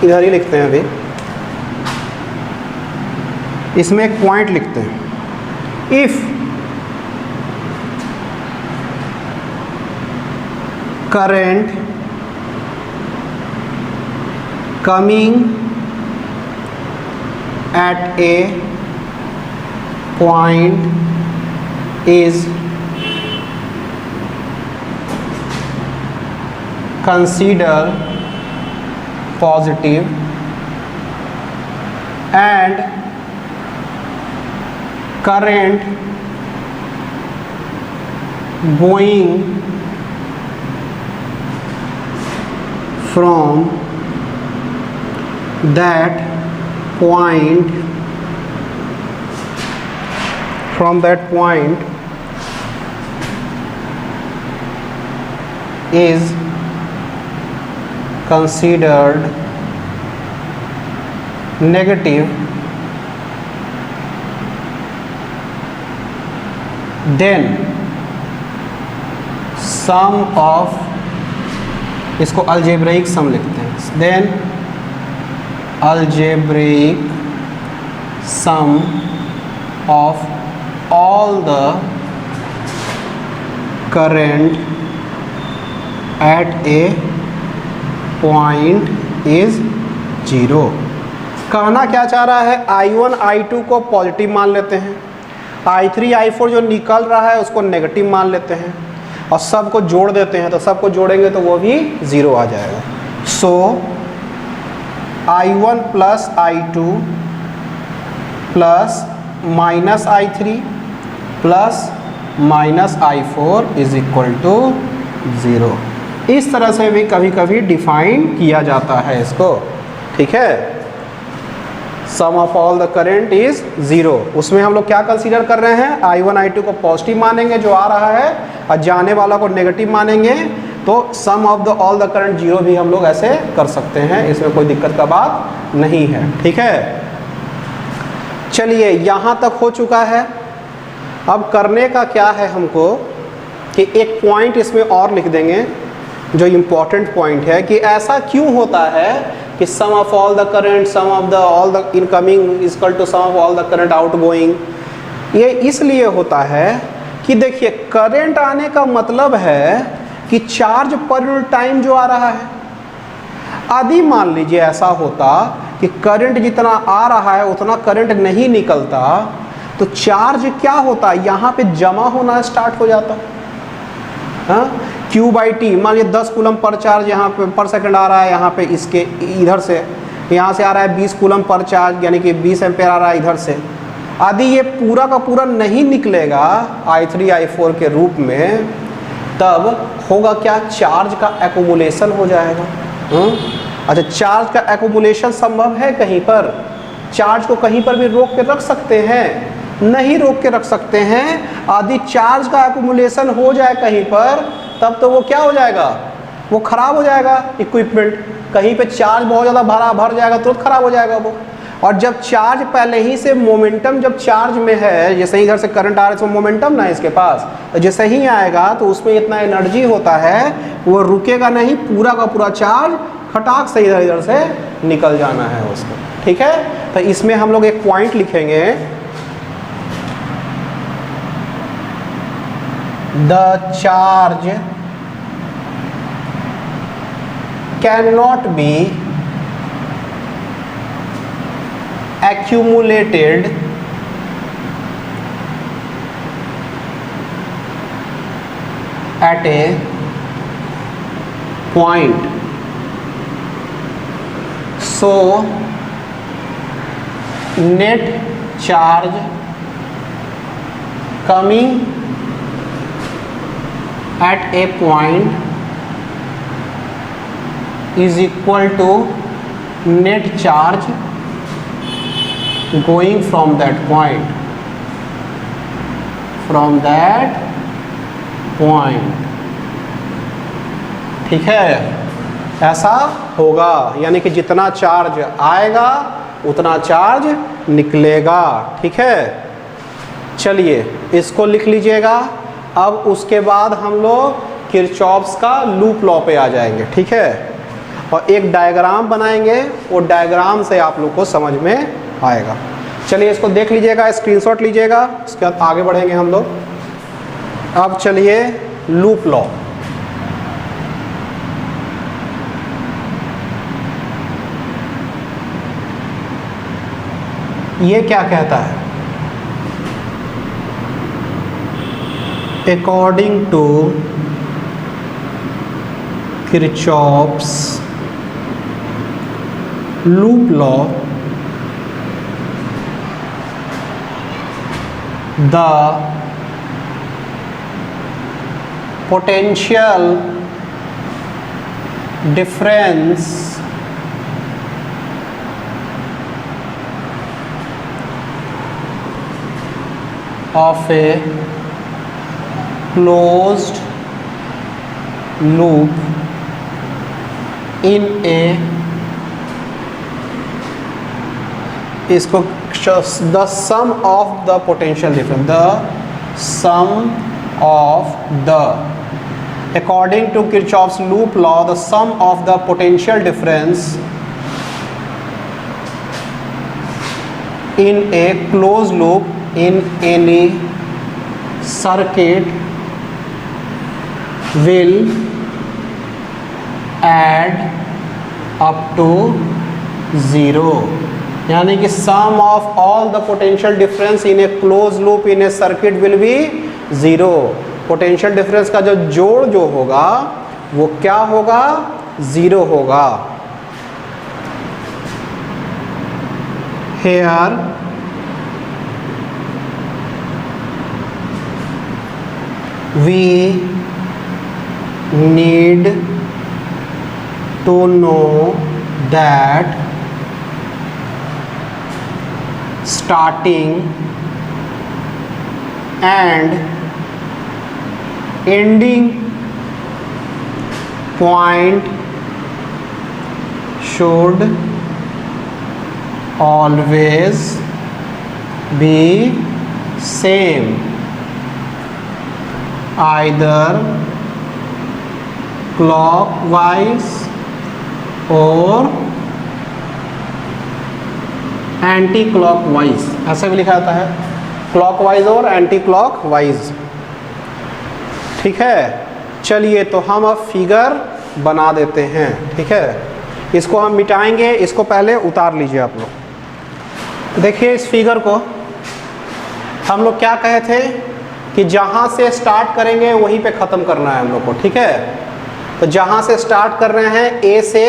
इधर ही लिखते हैं अभी। इसमें एक पॉइंट लिखते हैं, if current coming at A point is consider positive and current going from that point is considered negative, then sum of, इसको अलजेब्रिक सम लिखते हैं, then algebraic sum of all the current at a point is 0। कहना क्या चाह रहा है, I1 I2 को positive मान लेते हैं, I3 I4 जो निकल रहा है उसको नेगेटिव मान लेते हैं और सबको जोड़ देते हैं, तो सबको जोड़ेंगे तो वो भी 0 आ जाएगा। So I1 plus I2 plus minus I3 plus minus I4 is equal to 0। इस तरह से भी कभी कभी डिफाइन किया जाता है इसको, ठीक है। Sum of all the current is 0, उसमें हम लोग क्या कंसीडर कर रहे हैं, I1 I2 को पॉजिटिव मानेंगे जो आ रहा है और जाने वाला को नेगेटिव मानेंगे, तो sum of the all the current 0 भी हम लोग ऐसे कर सकते हैं, इसमें कोई दिक्कत का बात नहीं है, ठीक है। चलिए यहाँ तक हो चुका है। अब करने का क्या है हमको कि एक पॉइंट इसमें और लिख देंगे जो इम्पॉर्टेंट पॉइंट है कि ऐसा क्यों होता है कि sum of all the current sum of the all the incoming is equal to sum of all the current outgoing. ये इसलिए होता है कि देखिए करंट आने का मतलब है कि चार्ज पर यूनिट टाइम जो आ रहा है। यदि मान लीजिए ऐसा होता कि करंट जितना आ रहा है उतना करंट नहीं निकलता तो चार्ज क्या होता, यहाँ पे जमा होना स्टार्ट हो जाता। हाँ, Q बाई टी, मान लीजिए 10 कूलम पर चार्ज यहाँ पे पर सेकंड आ रहा है, यहाँ पे इसके इधर से यहाँ से आ रहा है 20 कूलम पर चार्ज, यानी कि 20 एम्पेयर आ रहा है इधर से। यदि ये पूरा का पूरा नहीं निकलेगा I3 I4 के रूप में, तब होगा क्या, चार्ज का एक्यूमुलेशन हो जाएगा। अच्छा, चार्ज का एक्यूमुलेशन संभव है कहीं पर? चार्ज को कहीं पर भी रोक के रख सकते हैं? नहीं रोक के रख सकते हैं। यदि चार्ज का एक्यूमुलेशन हो जाए कहीं पर, तब तो वो क्या हो जाएगा, वो खराब हो जाएगा इक्विपमेंट। कहीं पे चार्ज बहुत ज़्यादा भर जाएगा तुरंत खराब हो जाएगा वो। और जब चार्ज पहले ही से मोमेंटम जब चार्ज में है, जैसे ही इधर से करंट आ रहा है तो मोमेंटम ना इसके पास, तो जैसे ही आएगा तो उसमें इतना एनर्जी होता है वो रुकेगा नहीं, पूरा का पूरा चार्ज खटाक से इधर इधर से निकल जाना है उसको। ठीक है, तो इसमें हम लोग एक पॉइंट लिखेंगे, the charge can not be accumulated at a point, so net charge coming at a point is equal to net charge going from that point, ठीक है, ऐसा होगा। यानी कि जितना चार्ज आएगा उतना चार्ज निकलेगा। ठीक है, चलिए इसको लिख लीजिएगा। अब उसके बाद हम लोग किरचॉफ्स का लूप लॉ पे आ जाएंगे। ठीक है, और एक डायग्राम बनाएंगे, वो डायग्राम से आप लोग को समझ में आएगा। चलिए इसको देख लीजिएगा, स्क्रीनशॉट लीजिएगा, उसके बाद आगे बढ़ेंगे हम लोग। अब चलिए लूप लॉ। ये क्या कहता है, according to Kirchhoff's loop law, the potential difference of a closed loop in a, इसको the sum of the potential difference, the sum of the, according to Kirchhoff's loop law, the sum of the potential difference in a closed loop in any circuit will add up to 0। यानी कि sum of all the potential difference in a close loop in a circuit will be 0। Potential difference का जो जोड़ जो होगा वो क्या होगा, 0 होगा। Here we need to know that starting and ending point should always be same either clockwise और एंटी क्लॉकवाइज, ऐसा भी लिखा जाता है, क्लॉकवाइज और एंटी क्लॉकवाइज। ठीक है, चलिए तो हम अब फिगर बना देते हैं। ठीक है, इसको हम मिटाएंगे, इसको पहले उतार लीजिए आप लोग। देखिए इस फिगर को हम लोग क्या कहे थे कि जहाँ से स्टार्ट करेंगे वहीं पे ख़त्म करना है हम लोग को। ठीक है, तो जहाँ से स्टार्ट कर रहे हैं ए से,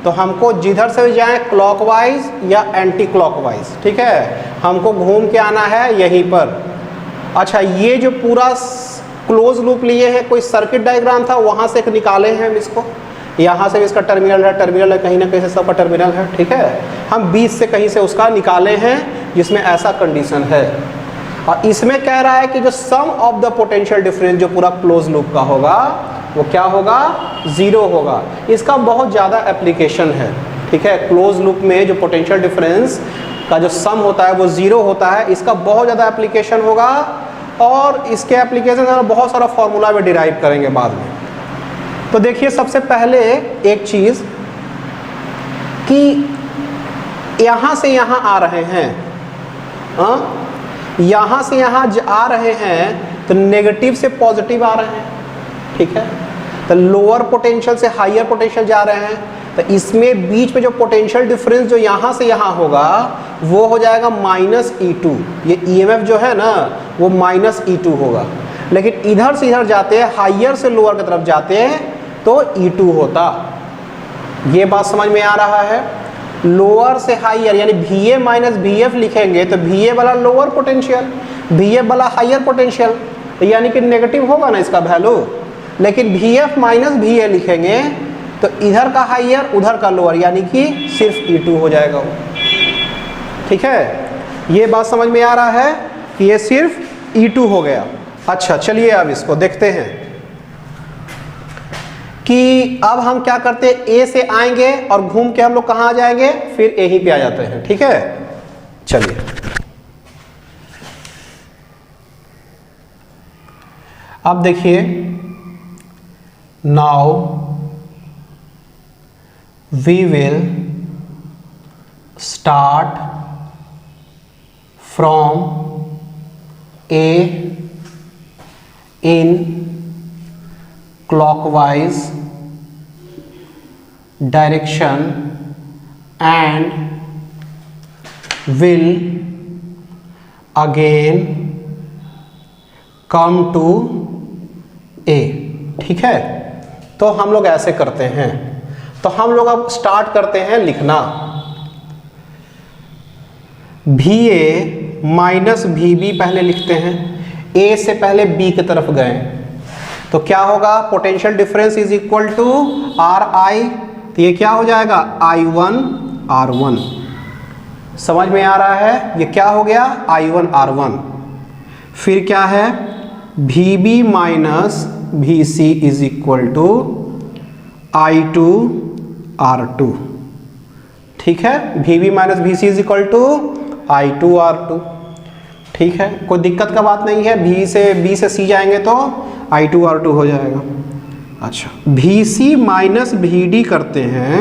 तो हमको जिधर से भी जाए क्लॉकवाइज या एंटी क्लॉकवाइज, ठीक है, हमको घूम के आना है यहीं पर। अच्छा, ये जो पूरा क्लोज लूप लिए हैं, कोई सर्किट डायग्राम था वहाँ से एक निकाले हैं हम इसको, यहाँ से भी इसका टर्मिनल है कहीं ना कहीं से सबका टर्मिनल है। ठीक है, हम बीच से कहीं से उसका निकाले हैं जिसमें ऐसा कंडीशन है। और इसमें कह रहा है कि जो सम ऑफ द पोटेंशियल डिफरेंस जो पूरा क्लोज लूप का होगा वो क्या होगा, 0 होगा। इसका बहुत ज़्यादा एप्लीकेशन है। ठीक है, क्लोज लूप में जो पोटेंशियल डिफरेंस का जो सम होता है वो 0 होता है, इसका बहुत ज़्यादा एप्लीकेशन होगा और इसके एप्लीकेशन से बहुत सारा फॉर्मूला भी डिराइव करेंगे बाद में। तो देखिए सबसे पहले एक चीज़ कि यहाँ से यहाँ आ रहे हैं, यहाँ से यहाँ आ रहे हैं तो नेगेटिव से पॉजिटिव आ रहे हैं। ठीक है, तो लोअर पोटेंशियल से हायर पोटेंशियल जा रहे हैं, तो इसमें बीच में जो पोटेंशियल डिफरेंस जो यहाँ से यहाँ होगा वो हो जाएगा -E2। ये EMF जो है ना वो -E2 होगा। लेकिन इधर से इधर जाते हैं, हायर से लोअर की तरफ जाते हैं तो E2 होता। ये बात समझ में आ रहा है। लोअर से हायर यानी VA माइनस VF लिखेंगे तो VA वाला लोअर पोटेंशियल, VF वाला हायर पोटेंशियल, यानी कि नेगेटिव होगा ना इसका वैल्यू। लेकिन VF माइनस VA लिखेंगे तो इधर का हायर उधर का लोअर, यानी कि सिर्फ E2 हो जाएगा वो। ठीक है, ये बात समझ में आ रहा है कि ये सिर्फ E2 हो गया। अच्छा, चलिए अब इसको देखते हैं कि अब हम क्या करते हैं, ए से आएंगे और घूम के हम लोग कहाँ आ जाएंगे, फिर यहीं पे आ जाते हैं। ठीक है, चलिए अब देखिए, now we will start from A in clockwise direction and will again come to A। ठीक है, तो हम लोग ऐसे करते हैं। तो हम लोग अब स्टार्ट करते हैं लिखना, VA माइनस VB पहले लिखते हैं। A से पहले B की तरफ गए तो क्या होगा, potential difference is equal to RI, तो ये क्या हो जाएगा I1 R1। समझ में आ रहा है, ये क्या हो गया I1 R1। फिर क्या है, VB minus VC is equal to I2 R2। ठीक है, VB minus VC is equal to I2 R2। ठीक है, कोई दिक्कत का बात नहीं है। B से C जाएंगे तो I2 R2 हो जाएगा। अच्छा, VC माइनस VD करते हैं,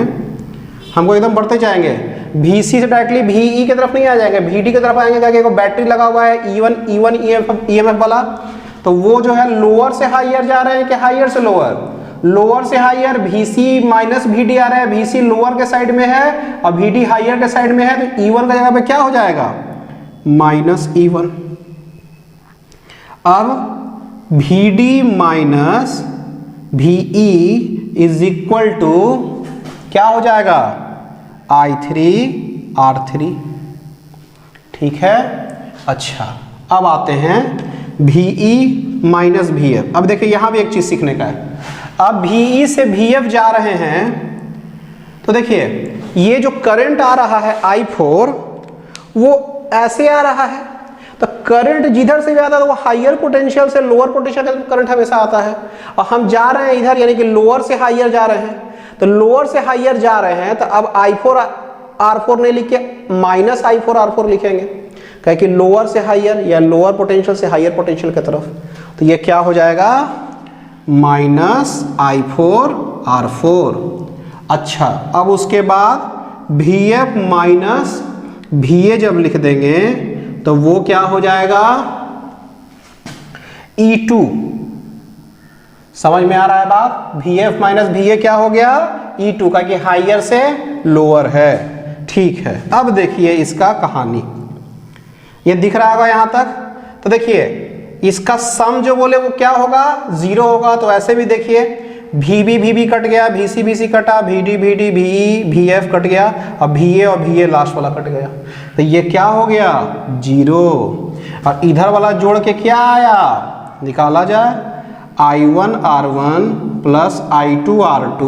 हमको एकदम बढ़ते जाएंगे। VC से डायरेक्टली VE की तरफ नहीं आ जाएंगे, VD की तरफ आएंगे। जाके बैटरी लगा हुआ है E1 EMF वाला, तो वो जो है लोअर से हायर जा रहे हैं कि हायर से लोअर, लोअर से हायर। VC माइनस VD आ रहा है, VC लोअर के साइड में है और VD हायर के साइड में है, तो E1 का जगह पे क्या हो जाएगा -E1। अब VD minus VE is equal to क्या हो जाएगा I3 R3। ठीक है, अच्छा अब आते हैं VE माइनस VF। अब देखिए यहाँ भी एक चीज सीखने का है। अब VE से VF जा रहे हैं तो देखिए ये जो करंट आ रहा है I4 वो ऐसे आ रहा है, तो करंट जिधर से जाता है तो वो हायर पोटेंशियल से लोअर पोटेंशियल का करंट हमेशा आता है। और हम जा रहे हैं इधर, यानी कि लोअर से हायर जा रहे हैं, तो लोअर से हायर जा रहे हैं तो अब I4 R4 नहीं लिख के -I4 R4 लिखेंगे। क्या कि लोअर से हायर या लोअर पोटेंशियल से हायर पोटेंशियल की तरफ। तो ये क्या हो जाएगा -I4R4। अच्छा, अब उसके बाद VF माइनस VA जब लिख देंगे तो वो क्या हो जाएगा E2। समझ में आ रहा है बात? VF माइनस VA क्या हो गया E2 का, कि हायर से लोअर है। ठीक है, अब देखिए इसका कहानी, ये दिख रहा होगा यहां तक। तो देखिए इसका सम जो बोले वो क्या होगा 0 होगा। तो ऐसे भी देखिए VB कट गया, VC कटा, VD VE VF कट गया, अब VA और VA लास्ट वाला कट गया। तो ये क्या हो गया 0। और इधर वाला जोड़ के क्या आया निकाला जाए, I1R1 plus I2R2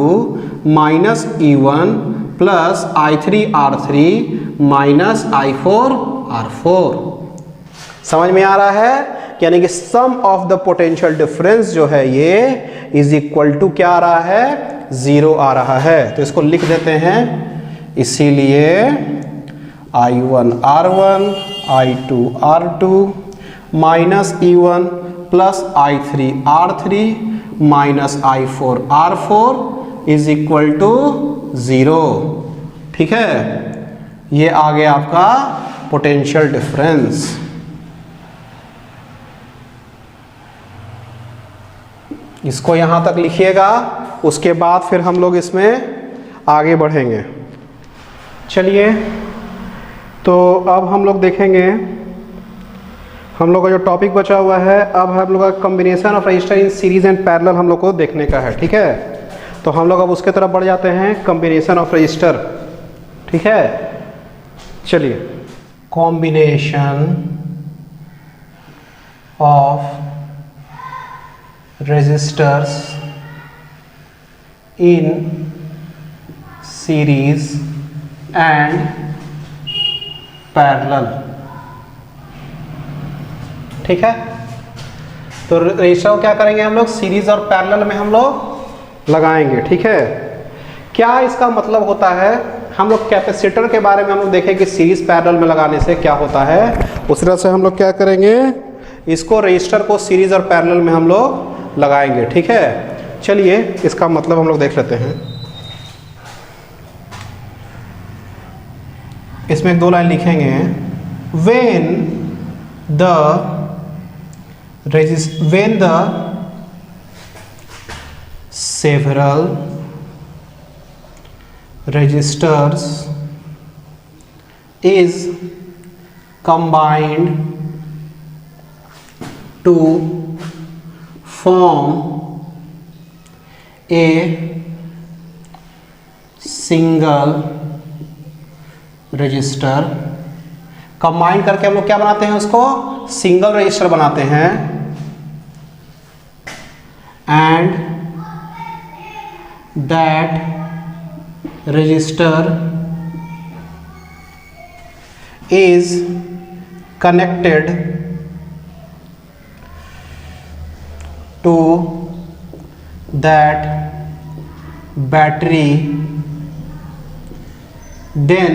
minus E1 plus I3R3 minus I4R4। समझ में आ रहा है? यानी कि sum of the potential difference जो है ये इज इक्वल टू क्या आ रहा है 0 आ रहा है। तो इसको लिख देते हैं, इसीलिए I1R1 I2R2 minus E1 plus I3R3 minus I4R4 is equal to 0। ठीक है, ये आ गया आपका पोटेंशियल डिफरेंस। इसको यहां तक लिखिएगा, उसके बाद फिर हम लोग इसमें आगे बढ़ेंगे। चलिए, तो अब हम लोग देखेंगे, हम लोग का जो टॉपिक बचा हुआ है अब हम लोग का combination of register in series and parallel हम लोग को देखने का है। ठीक है, तो हम लोग अब उसके तरफ बढ़ जाते हैं, कॉम्बिनेशन ऑफ रजिस्टर। ठीक है, चलिए, combination of resistors in series and parallel। ठीक है, तो रजिस्टर को क्या करेंगे हम लोग सीरीज और पैरेलल में हम लोग लगाएंगे। ठीक है, क्या इसका मतलब होता है, हम लोग कैपेसिटर के बारे में हम लोग देखें कि सीरीज पैरेलल में लगाने से क्या होता है। उस तरह से हम लोग क्या करेंगे, इसको रजिस्टर को सीरीज और पैरेलल में हम लोग लगाएंगे। ठीक है, चलिए इसका मतलब हम लोग देख लेते हैं। इसमें 2 लाइन लिखेंगे, when the several resistors is combined to form a single register. Combine करके हम लोग क्या बनाते हैं, उसको सिंगल रजिस्टर बनाते हैं। And that register is connected to that battery, then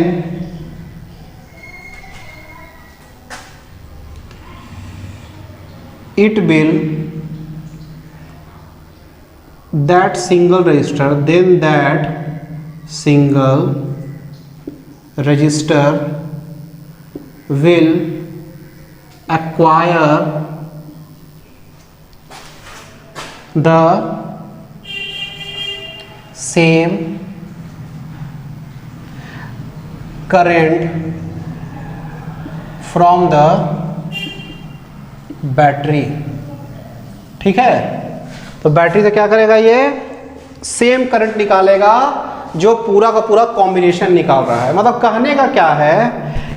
it will that single register will acquire the same current from the battery. ठीक है, तो बैटरी से क्या करेगा, ये सेम करंट निकालेगा जो पूरा का पूरा कॉम्बिनेशन निकाल रहा है। मतलब कहने का क्या है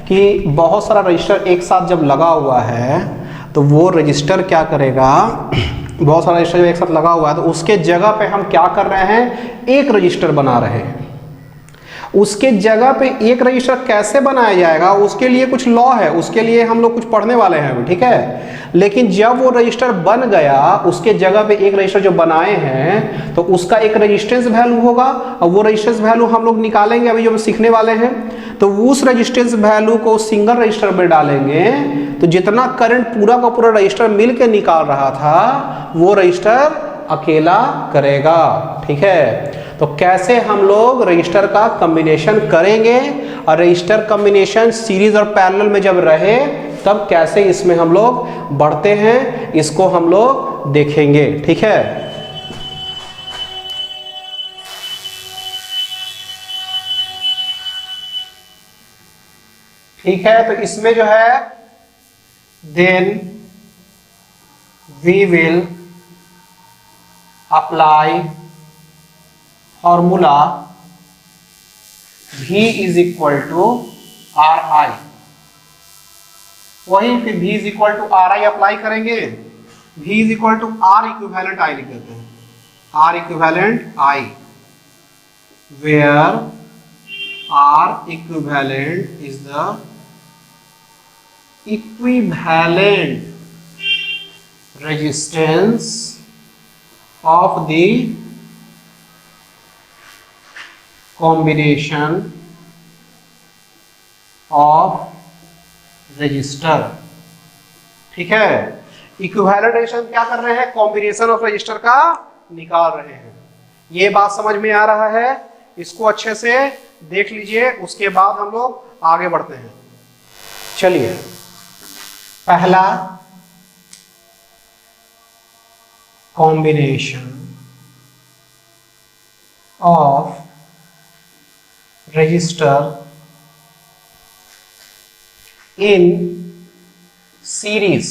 कि बहुत सारा रजिस्टर एक साथ जब लगा हुआ है तो वो रजिस्टर क्या करेगा, बहुत सारा रजिस्टर एक साथ लगा हुआ है तो उसके जगह पे हम क्या कर रहे हैं, एक रजिस्टर बना रहे हैं। उसके जगह पे एक रजिस्टर कैसे बनाया जाएगा, उसके लिए कुछ लॉ है, उसके लिए हम लोग कुछ पढ़ने वाले हैं अभी, ठीक है। लेकिन जब वो रजिस्टर बन गया, उसके जगह पे एक रजिस्टर जो बनाए हैं, तो उसका एक रेजिस्टेंस वैल्यू होगा, और वो रेजिस्टेंस वैल्यू हम लोग निकालेंगे अभी जो हम सीखने वाले हैं। तो उस रेजिस्टेंस वैल्यू को सिंगल रजिस्टर में डालेंगे, तो जितना करंट पूरा का पूरा रजिस्टर मिल के निकाल रहा था, वो रजिस्टर अकेला करेगा, ठीक है। तो कैसे हम लोग रजिस्टर का कॉम्बिनेशन करेंगे, और रजिस्टर कॉम्बिनेशन सीरीज और पैरेलल में जब रहे तब कैसे इसमें हम लोग बढ़ते हैं, इसको हम लोग देखेंगे, ठीक है। ठीक है, तो इसमें जो है then we will apply formula V is equal to R I. वही फिर V is equal to R I apply करेंगे। V is equal to R equivalent I लिख देते हैं, R equivalent I, where R equivalent is the equivalent resistance of the combination of resistor, ठीक है। Equivalent resistance क्या कर रहे हैं, कॉम्बिनेशन ऑफ रजिस्टर का निकाल रहे हैं। ये बात समझ में आ रहा है, इसको अच्छे से देख लीजिए, उसके बाद हम लोग आगे बढ़ते हैं। चलिए, पहला combination of register in series,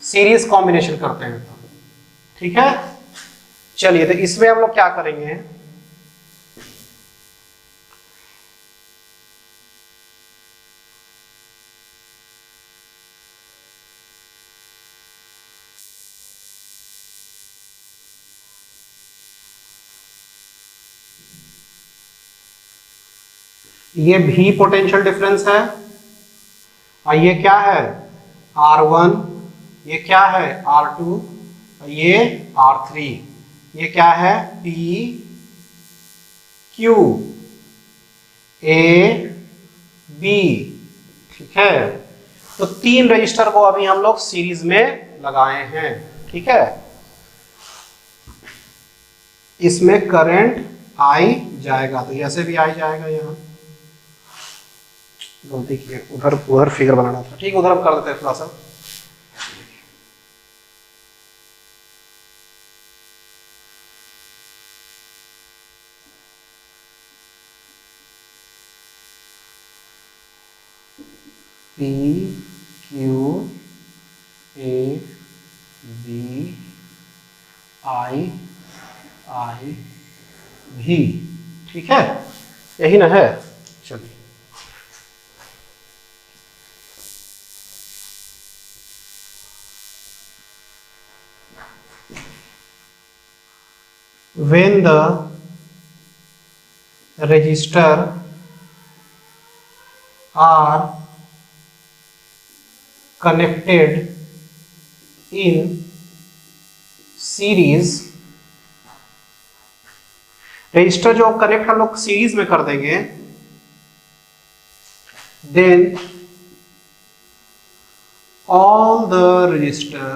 series combination करते हैं तो, ठीक है। चलिए, तो इसमें हम लोग क्या करेंगे, ये भी पोटेंशियल डिफरेंस है, और ये क्या है R1, ये क्या है R2, ये R3, ये क्या है P Q A B, ठीक है। तो तीन रजिस्टर को अभी हम लोग सीरीज में लगाए हैं, ठीक है। इसमें करंट आई जाएगा, तो ऐसे भी आई जाएगा, यहाँ गलती की, उधर फिगर बनाना था, ठीक, उधर हम कर देते हैं थोड़ा सा। P Q A B I I V, ठीक है, यही ना है। चलिए, when the register are connected in series, register जो कनेक्ट हम लोग सीरीज में कर देंगे, then all the register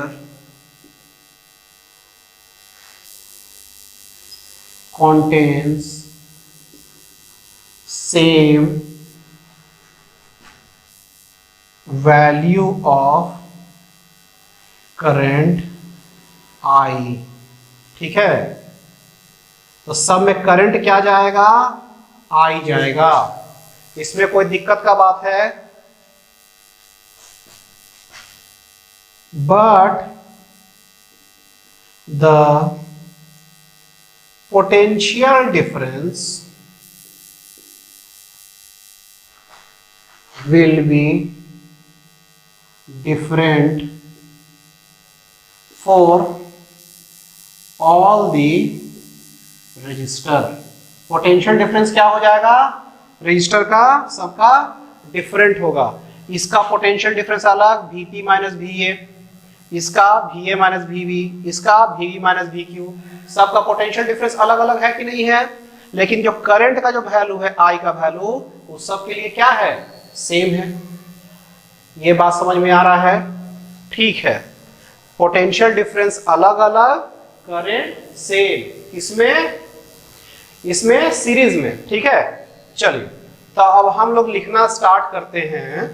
contains same value of current I, ठीक है। तो सब में करंट क्या जाएगा, I जाएगा। इसमें कोई दिक्कत का बात है, but the potential difference will be different for all the register, potential difference क्या हो जाएगा, रजिस्टर का सबका डिफरेंट होगा। इसका पोटेंशियल डिफरेंस अलग Vp माइनस Va, इसका Va माइनस Vb, इसका Vb माइनस Vq, सबका पोटेंशियल डिफरेंस अलग अलग है कि नहीं है। लेकिन जो करंट का जो वैल्यू है I का वैल्यू वो सब के लिए क्या है, सेम है। ये बात समझ में आ रहा है, ठीक है। पोटेंशियल डिफरेंस अलग अलग, करंट सेम, इसमें इसमें सीरीज में, ठीक है। चलिए तो अब हम लोग लिखना स्टार्ट करते हैं।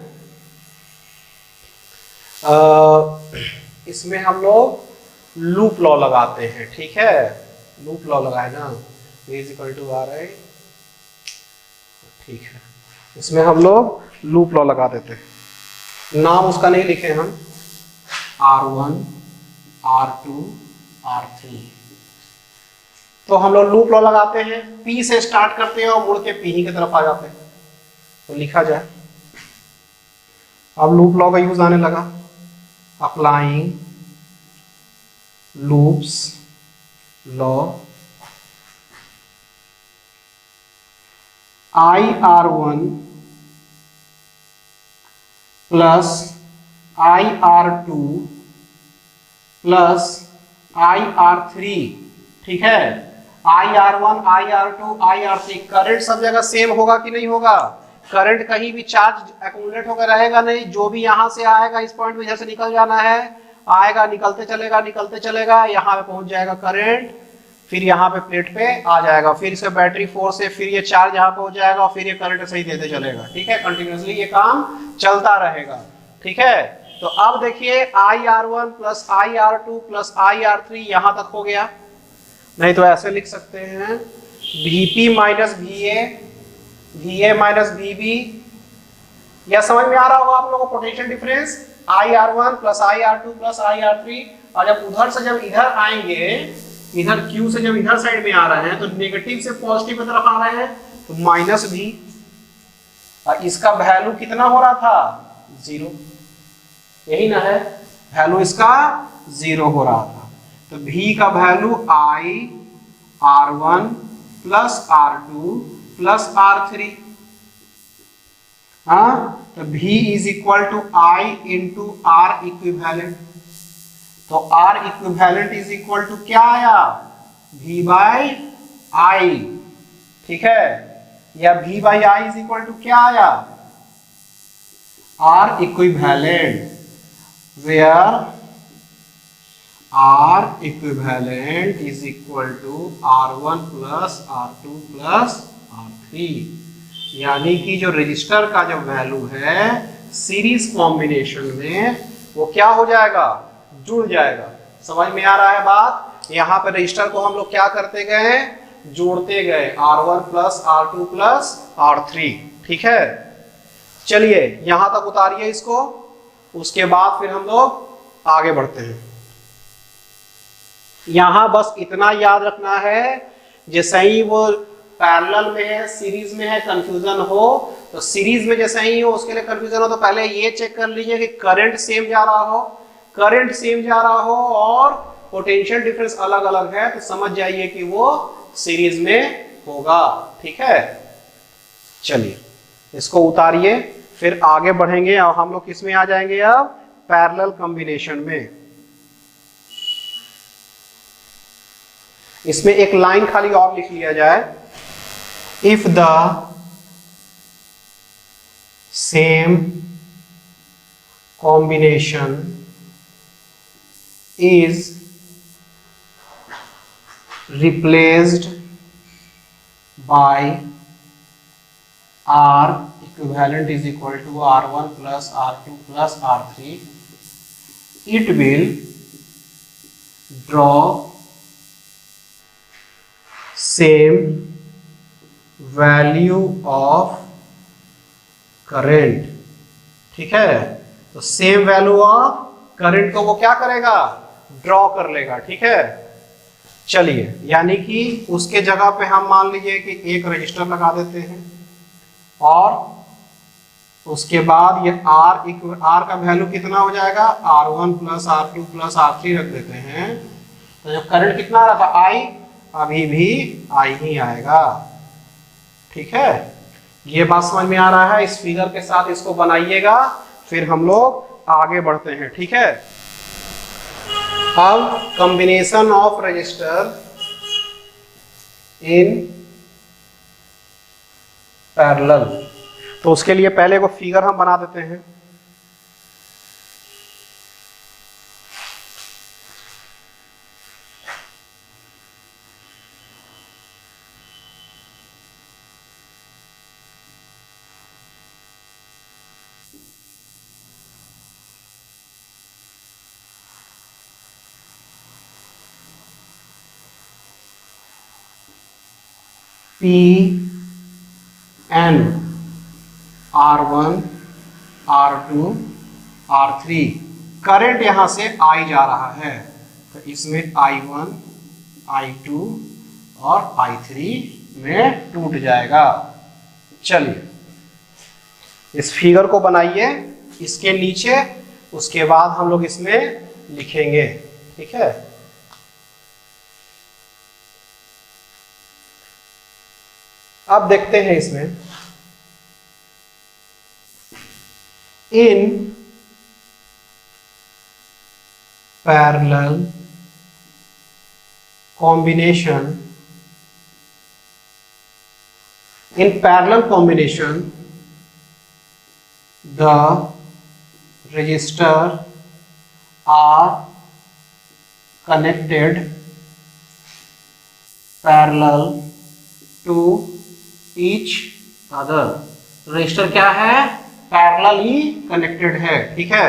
इसमें हम लोग लूप लॉ लगाते हैं, ठीक है। लूप लॉ लगाए ना, V is equal to R I, ठीक है। इसमें हम लोग लूप लॉ लगा देते हैं, नाम उसका नहीं लिखे हम, R1 R2 R3। तो हम लोग लूप लॉ लगाते हैं, P से स्टार्ट करते हैं और मुड़ के P ही की तरफ आ जाते हैं। तो लिखा जाए, अब लूप लॉ का यूज आने लगा। Applying loops law IR1 plus IR2 plus IR3, ठीक है। IR1 IR2 IR3, करंट सब जगह सेम होगा कि नहीं होगा, करंट कहीं भी चार्ज एक्यूमुलेट होकर रहेगा नहीं। जो भी यहां से आएगा इस पॉइंट में इधर से निकल जाना है, आएगा निकलते चलेगा, यहाँ पे पहुंच जाएगा करंट, फिर यहाँ पे प्लेट पे आ जाएगा, फिर इसे बैटरी 4 से फिर ये चार्ज यहाँ पे हो जाएगा और फिर ये करंट सही देते चलेगा, ठीक है। कंटिन्यूसली ये काम चलता रहेगा, ठीक है। तो अब देखिए IR1 plus IR2 plus IR3 यहां तक हो गया। नहीं तो ऐसे लिख सकते हैं, Vp minus Va, Va minus Vb। यह समझ में आ रहा होगा आप लोगों को potential difference, IR1 plus IR2 plus IR3। और जब उधर से जब इधर आएंगे, इधर Q से जब इधर साइड में आ रहे हैं तो नेगेटिव से पॉजिटिव की तरफ आ रहे हैं, तो माइनस V। और इसका वैल्यू कितना हो रहा था, 0, यही ना है, वैल्यू इसका 0 हो रहा था। तो V का value I R1 plus R2 plus R3, हाँ। तो V is equal to I into R equivalent. तो R equivalent is equal to क्या आया, V बाई I, ठीक है। या V by I is equal to क्या आया, R equivalent, where R equivalent is equal to R1 plus R2 plus R3। यानी कि जो रजिस्टर का जो वैल्यू है सीरीज कॉम्बिनेशन में वो क्या हो जाएगा, जुड़ जाएगा। समझ में आ रहा है बात। यहाँ पे रजिस्टर को हम लोग क्या करते गए, जोड़ते गए, R1 plus R2 plus R3, ठीक है। चलिए यहां तक उतारिए इसको, उसके बाद फिर हम लोग आगे बढ़ते हैं। यहां बस इतना याद रखना है, जैसे ही वो पैरेलल में है, सीरीज में है, कंफ्यूजन हो तो सीरीज में जैसे ही हो उसके लिए कंफ्यूजन हो तो पहले ये चेक कर लीजिए कि करंट सेम जा रहा हो, करंट सेम जा रहा हो और पोटेंशियल डिफरेंस अलग अलग है, तो समझ जाइए कि वो सीरीज में होगा, ठीक है। चलिए इसको उतारिए, फिर आगे बढ़ेंगे और हम लोग किसमें आ जाएंगे, अब पैरेलल कॉम्बिनेशन में। इसमें एक लाइन खाली और लिख लिया जाए, if the same combination is replaced by R equivalent is equal to R1 plus R2 plus R3, it will draw same value of current, ठीक है। तो सेम वैल्यू ऑफ करंट को वो क्या करेगा, ड्रॉ कर लेगा, ठीक है। चलिए यानी कि उसके जगह पे हम मान लीजिए कि एक रजिस्टर लगा देते हैं और उसके बाद ये R का वैल्यू कितना हो जाएगा, R1 plus R2 plus R3 रख देते हैं। तो जब करंट कितना आ रहा था, I, अभी भी I ही आएगा, ठीक है, ये बात समझ में आ रहा है। इस फिगर के साथ इसको बनाइएगा, फिर हम लोग आगे बढ़ते हैं। ठीक है, अब combination of register in parallel, तो उसके लिए पहले को फिगर हम बना देते हैं। P N R1 R2 R3, current यहां से I जा रहा है, तो इसमें I1 I2 और I3 में टूट जाएगा। चलिए इस फिगर को बनाइए, इसके नीचे उसके बाद हम लोग इसमें लिखेंगे। ठीक है, अब देखते हैं इसमें in parallel combination, in parallel combination the resistor are connected parallel to each other. Resistor क्या है, पैरेलल ही कनेक्टेड है। ठीक है,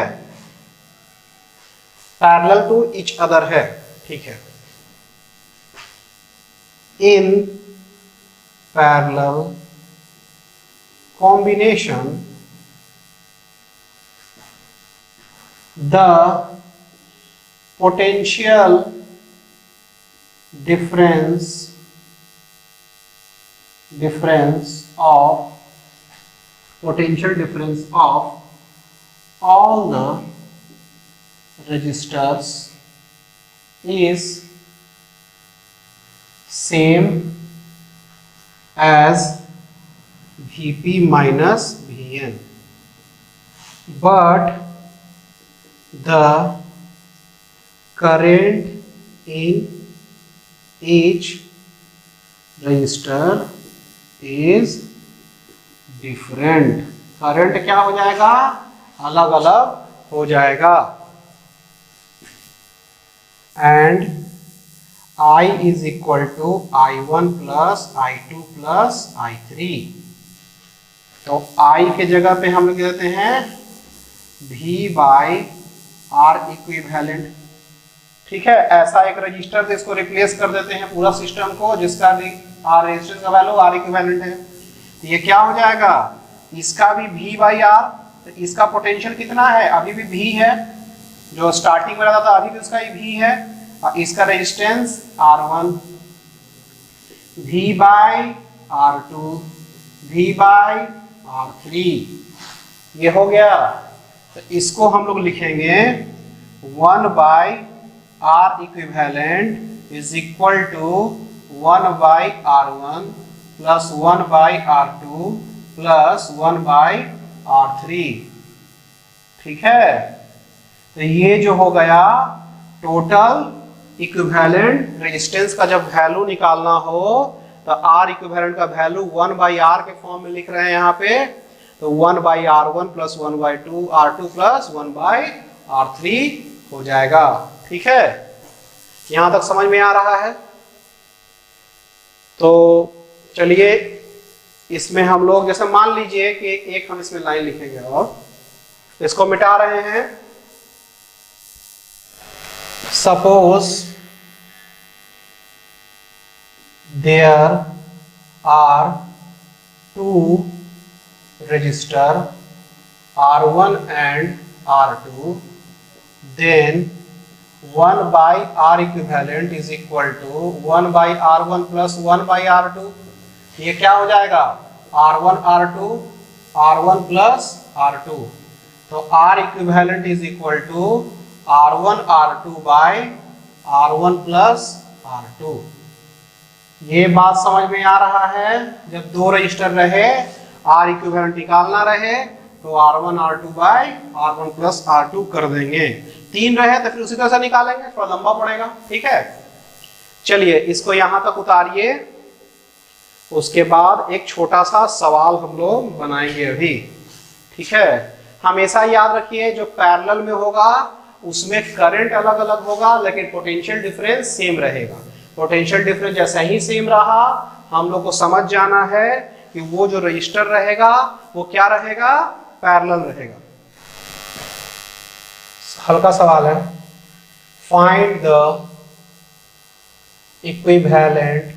पैरेलल टू ईच अदर है। ठीक है, इन parallel combination the potential difference of potential difference of all the resistors is same as Vp minus Vn, but the current in each resistor is different। Current क्या हो जाएगा, अलग अलग हो जाएगा। And I is equal to I1 plus I2 plus I3। तो I के जगह पे हम लोग देते हैं V by R इक्विवेलेंट। ठीक है, ऐसा एक रजिस्टर से इसको रिप्लेस कर देते हैं पूरा सिस्टम को, जिसका R रेजिस्टेंस का वैल्यू R इक्विवेलेंट है। तो ये क्या हो जाएगा, इसका भी V by R, तो इसका पोटेंशियल कितना है, अभी भी V है, जो स्टार्टिंग में रहा था अभी भी उसका ही V है, और इसका resistance R1, V by R2, V by R3, ये हो गया। तो इसको हम लोग लिखेंगे 1 by R equivalent is equal to 1 by R1 plus 1 by R2 plus 1 by R3। ठीक है, तो ये जो हो गया टोटल इक्विवेलेंट रेजिस्टेंस का जब वैल्यू निकालना हो तो R इक्विवेलेंट का वैल्यू 1 by R के फॉर्म में लिख रहे हैं यहाँ पे, तो 1 by R1 plus 1 by R2 plus 1 by R3 हो जाएगा। ठीक है, यहां तक समझ में आ रहा है। तो चलिए इसमें हम लोग जैसे मान लीजिए कि एक हम इसमें लाइन लिखेंगे और इसको मिटा रहे हैं। Suppose there are 2 resistor R1 and R2, then 1 by R equivalent is equal to 1 by R1 plus 1 by R2। ये क्या हो जाएगा, R1 R2 R1 plus R2, तो R equivalent is equal to R1 R2 by R1 plus R2। ये बात समझ में आ रहा है? जब दो रजिस्टर रहे, आर इक्विवेलेंट निकालना रहे तो R1 R2 bye R1 plus R2 कर देंगे। तीन रहे तो फिर उसी तरह से निकालेंगे, थोड़ा लंबा पड़ेगा। ठीक है, चलिए इसको यहां तक उतारिए। उसके बाद एक छोटा सा सवाल हम लोग बनाएंगे अभी। ठीक है, हमेशा याद रखिए जो पैरेलल में होगा उसमें करंट अलग अलग होगा लेकिन पोटेंशियल डिफरेंस सेम रहेगा। पोटेंशियल डिफरेंस जैसा ही सेम रहा, हम लोग को समझ जाना है कि वो जो रजिस्टर रहेगा वो क्या रहेगा, पैरेलल रहेगा। हल्का सवाल है, find the equivalent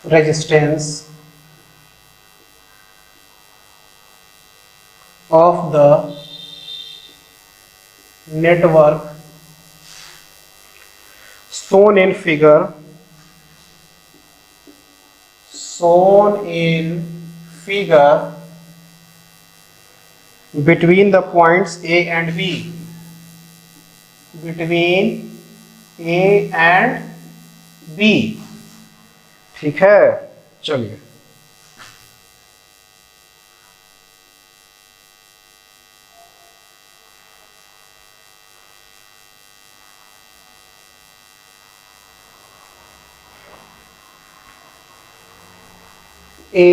resistance of the network shown in figure between the points A and B, between A and B। ठीक है, चलिए A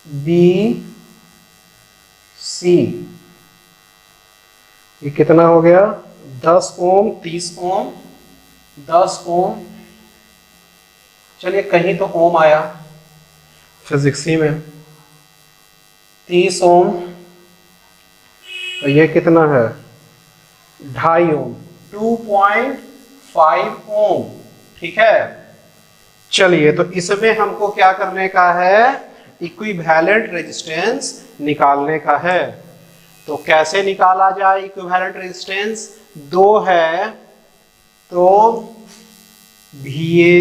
B C, ये कितना हो गया, 10 ओम 30 ओम 10 ओम। चलिए कहीं तो ओम आया फिजिक्सी में, 30 ओम, तो ये कितना है 2.5 ओम, 2.5 ओम। ठीक है, चलिए तो इसमें हमको क्या करने का है, इक्विवेलेंट रेजिस्टेंस निकालने का है। तो कैसे निकाला जाए इक्विवेलेंट रेजिस्टेंस, दो है तो VA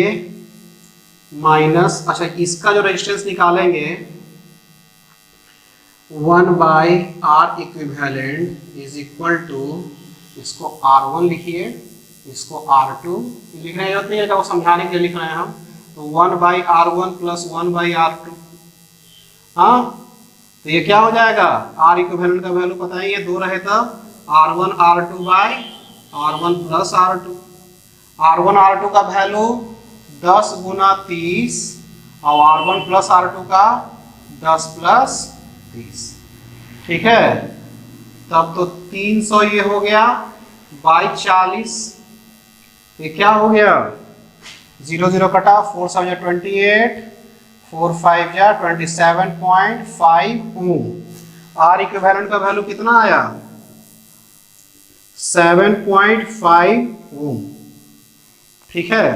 माइनस, अच्छा इसका जो रेजिस्टेंस निकालेंगे 1/R equivalent is equal to, इसको R1 लिखिए, इसको R2 लिखने की जरूरत नहीं है, वो समझाने के लिए लिख रहे हैं हम। तो 1/R1 प्लस 1/R2, हाँ तो ये क्या हो जाएगा, R इक्विवेलेंट का वैल्यू पता ही है, दो रहे तब R1 R2 bye R1 plus R2। R1 R2 का वैल्यू 10 गुना 30 और R1 प्लस R2 का 10 प्लस 30। ठीक है, तब तो 300 ये हो गया बाई 40, ये क्या हो गया 0 0 कटा, 4 7 28, 4 5 27.5 ओम। R इक्विवेलेंट का वैल्यू कितना आया 7.5 ओम। ठीक है,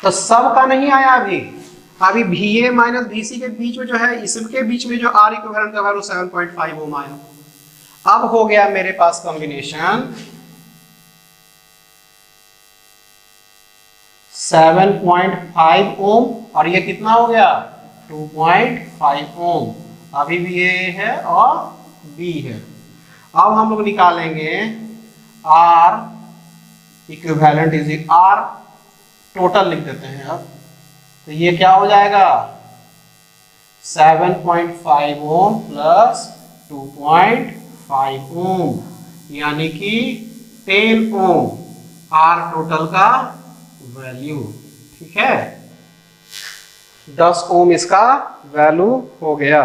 तो सब का नहीं आया अभी VA माइनस VC के बीच में जो है, इसके बीच में जो R इक्विवेलेंट का वैल्यू 7.5 ओम आया। अब हो गया मेरे पास कॉम्बिनेशन 7.5 ओम और ये कितना हो गया 2.5 ओम। अभी भी ये है और B है। अब हम लोग निकालेंगे R equivalent is R total लिख देते हैं। अब तो ये क्या हो जाएगा 7.5 ओम प्लस 2.5 ओम, यानी कि 10 ओम R टोटल का वैल्यू। ठीक है, 10 ओम इसका वैल्यू हो गया।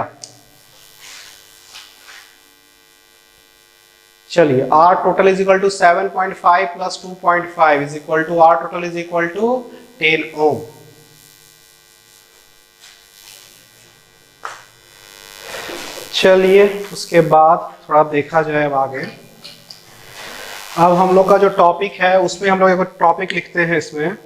चलिए R total is equal to 7.5 plus 2.5 is equal to R total is equal to 10 ohm. चलिए उसके बाद थोड़ा देखा जाए अब आगे। अब हम लोग का जो टॉपिक है उसमें हम लोग एक टॉपिक लिखते हैं, इसमें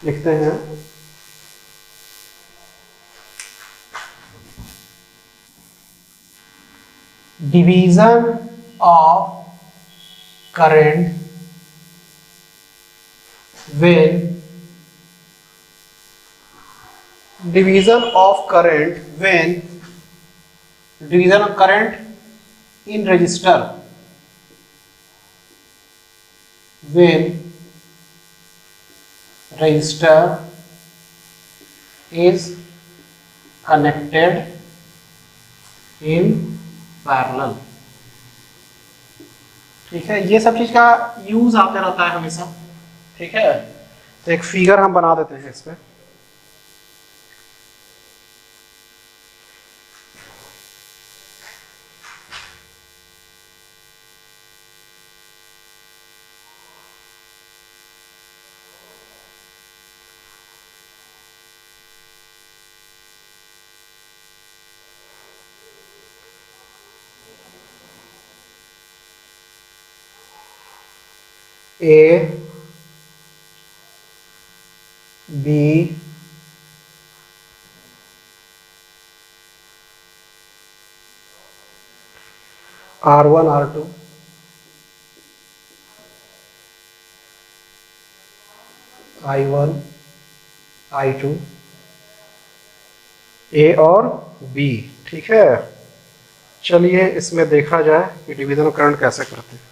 लिखते हैं division of current when division of current when division of current in register when register is connected in parallel। ठीक है, ये सब चीज का यूज आते रहता है हमेशा। ठीक है, तो एक फिगर हम बना देते हैं इस पे। A B R1 R2 I1 I2 A और B। ठीक है, चलिए इसमें देखा जाए कि डिवीजन ऑफ करंट कैसे करते हैं।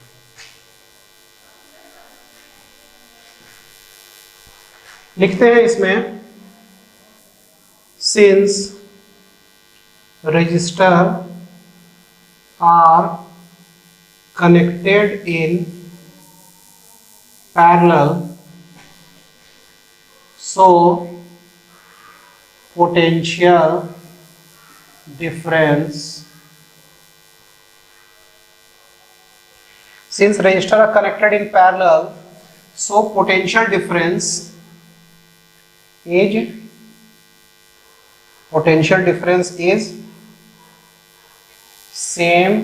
लिखते हैं इसमें, since resistor are connected in parallel so potential difference since resistor are connected in parallel so potential difference is same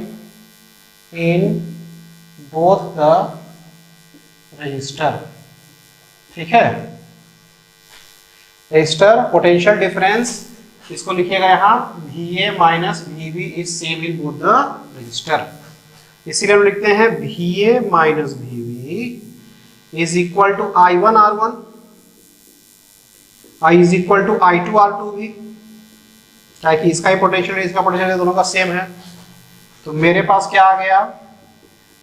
in both the resistor। ठीक है, रजिस्टर पोटेंशियल डिफरेंस इसको लिखिएगा यहाँ VA minus VB is same in both the resistor. इसीलिए हम लिखते हैं VA minus VB is equal to I1 R1 I is equal to I2 R2 भी, ताकि इसका ही पोटेंशियल इसका पोटेंशियल दोनों का सेम है। तो मेरे पास क्या आ गया,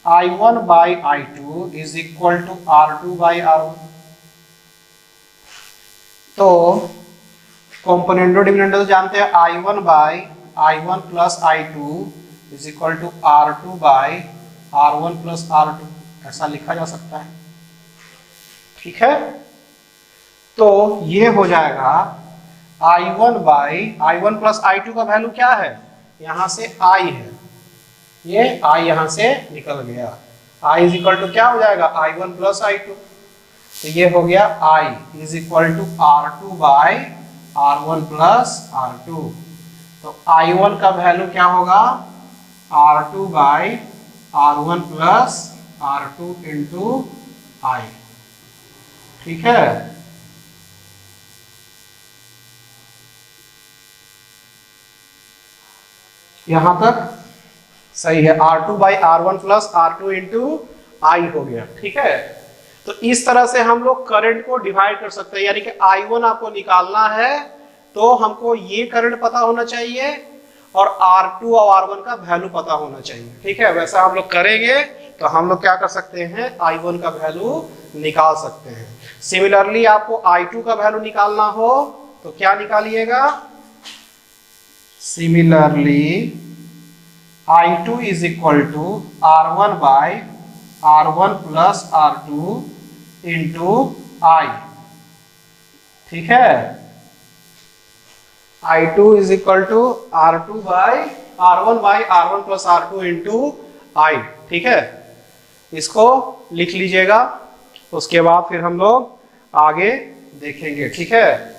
I1 by I2 is equal to R2 by R1। तो कॉम्पोनेंटो डिविडेंड तो जानते हैं, I1 by I1 plus I2 is equal to R2 by R1 plus R2, ऐसा लिखा जा सकता है। ठीक है, तो ये हो जाएगा I1 by I1 plus I2 का वैल्यू क्या है, यहां से I है, ये I यहां से निकल गया। I इज इक्वल टू क्या हो जाएगा, I1 प्लस I2, तो ये हो गया I is equal to R2 by R1 plus R2। तो I1 का वैल्यू क्या होगा, R2 by R1 plus R2 into I। ठीक है, यहां तक सही है, R2 by R1 plus R2 into I हो गया। ठीक है, तो इस तरह से हम लोग करंट को डिवाइड कर सकते हैं, यानी कि I1 आपको निकालना है तो हमको ये करंट पता होना चाहिए और R2 और R1 का वैल्यू पता होना चाहिए। ठीक है, वैसा हम लोग करेंगे तो हम लोग क्या कर सकते हैं, I1 का वैल्यू निकाल सकते हैं। सिमिलरली आपको I2 का वैल्यू निकालना हो तो क्या निकालिएगा, similarly I2 is equal to R1 by R1 plus R2 into I। ठीक है, I2 is equal to R2 by R1 by R1 plus R2 into I। ठीक है, इसको लिख लीजिएगा, उसके बाद फिर हम लोग आगे देखेंगे। ठीक है।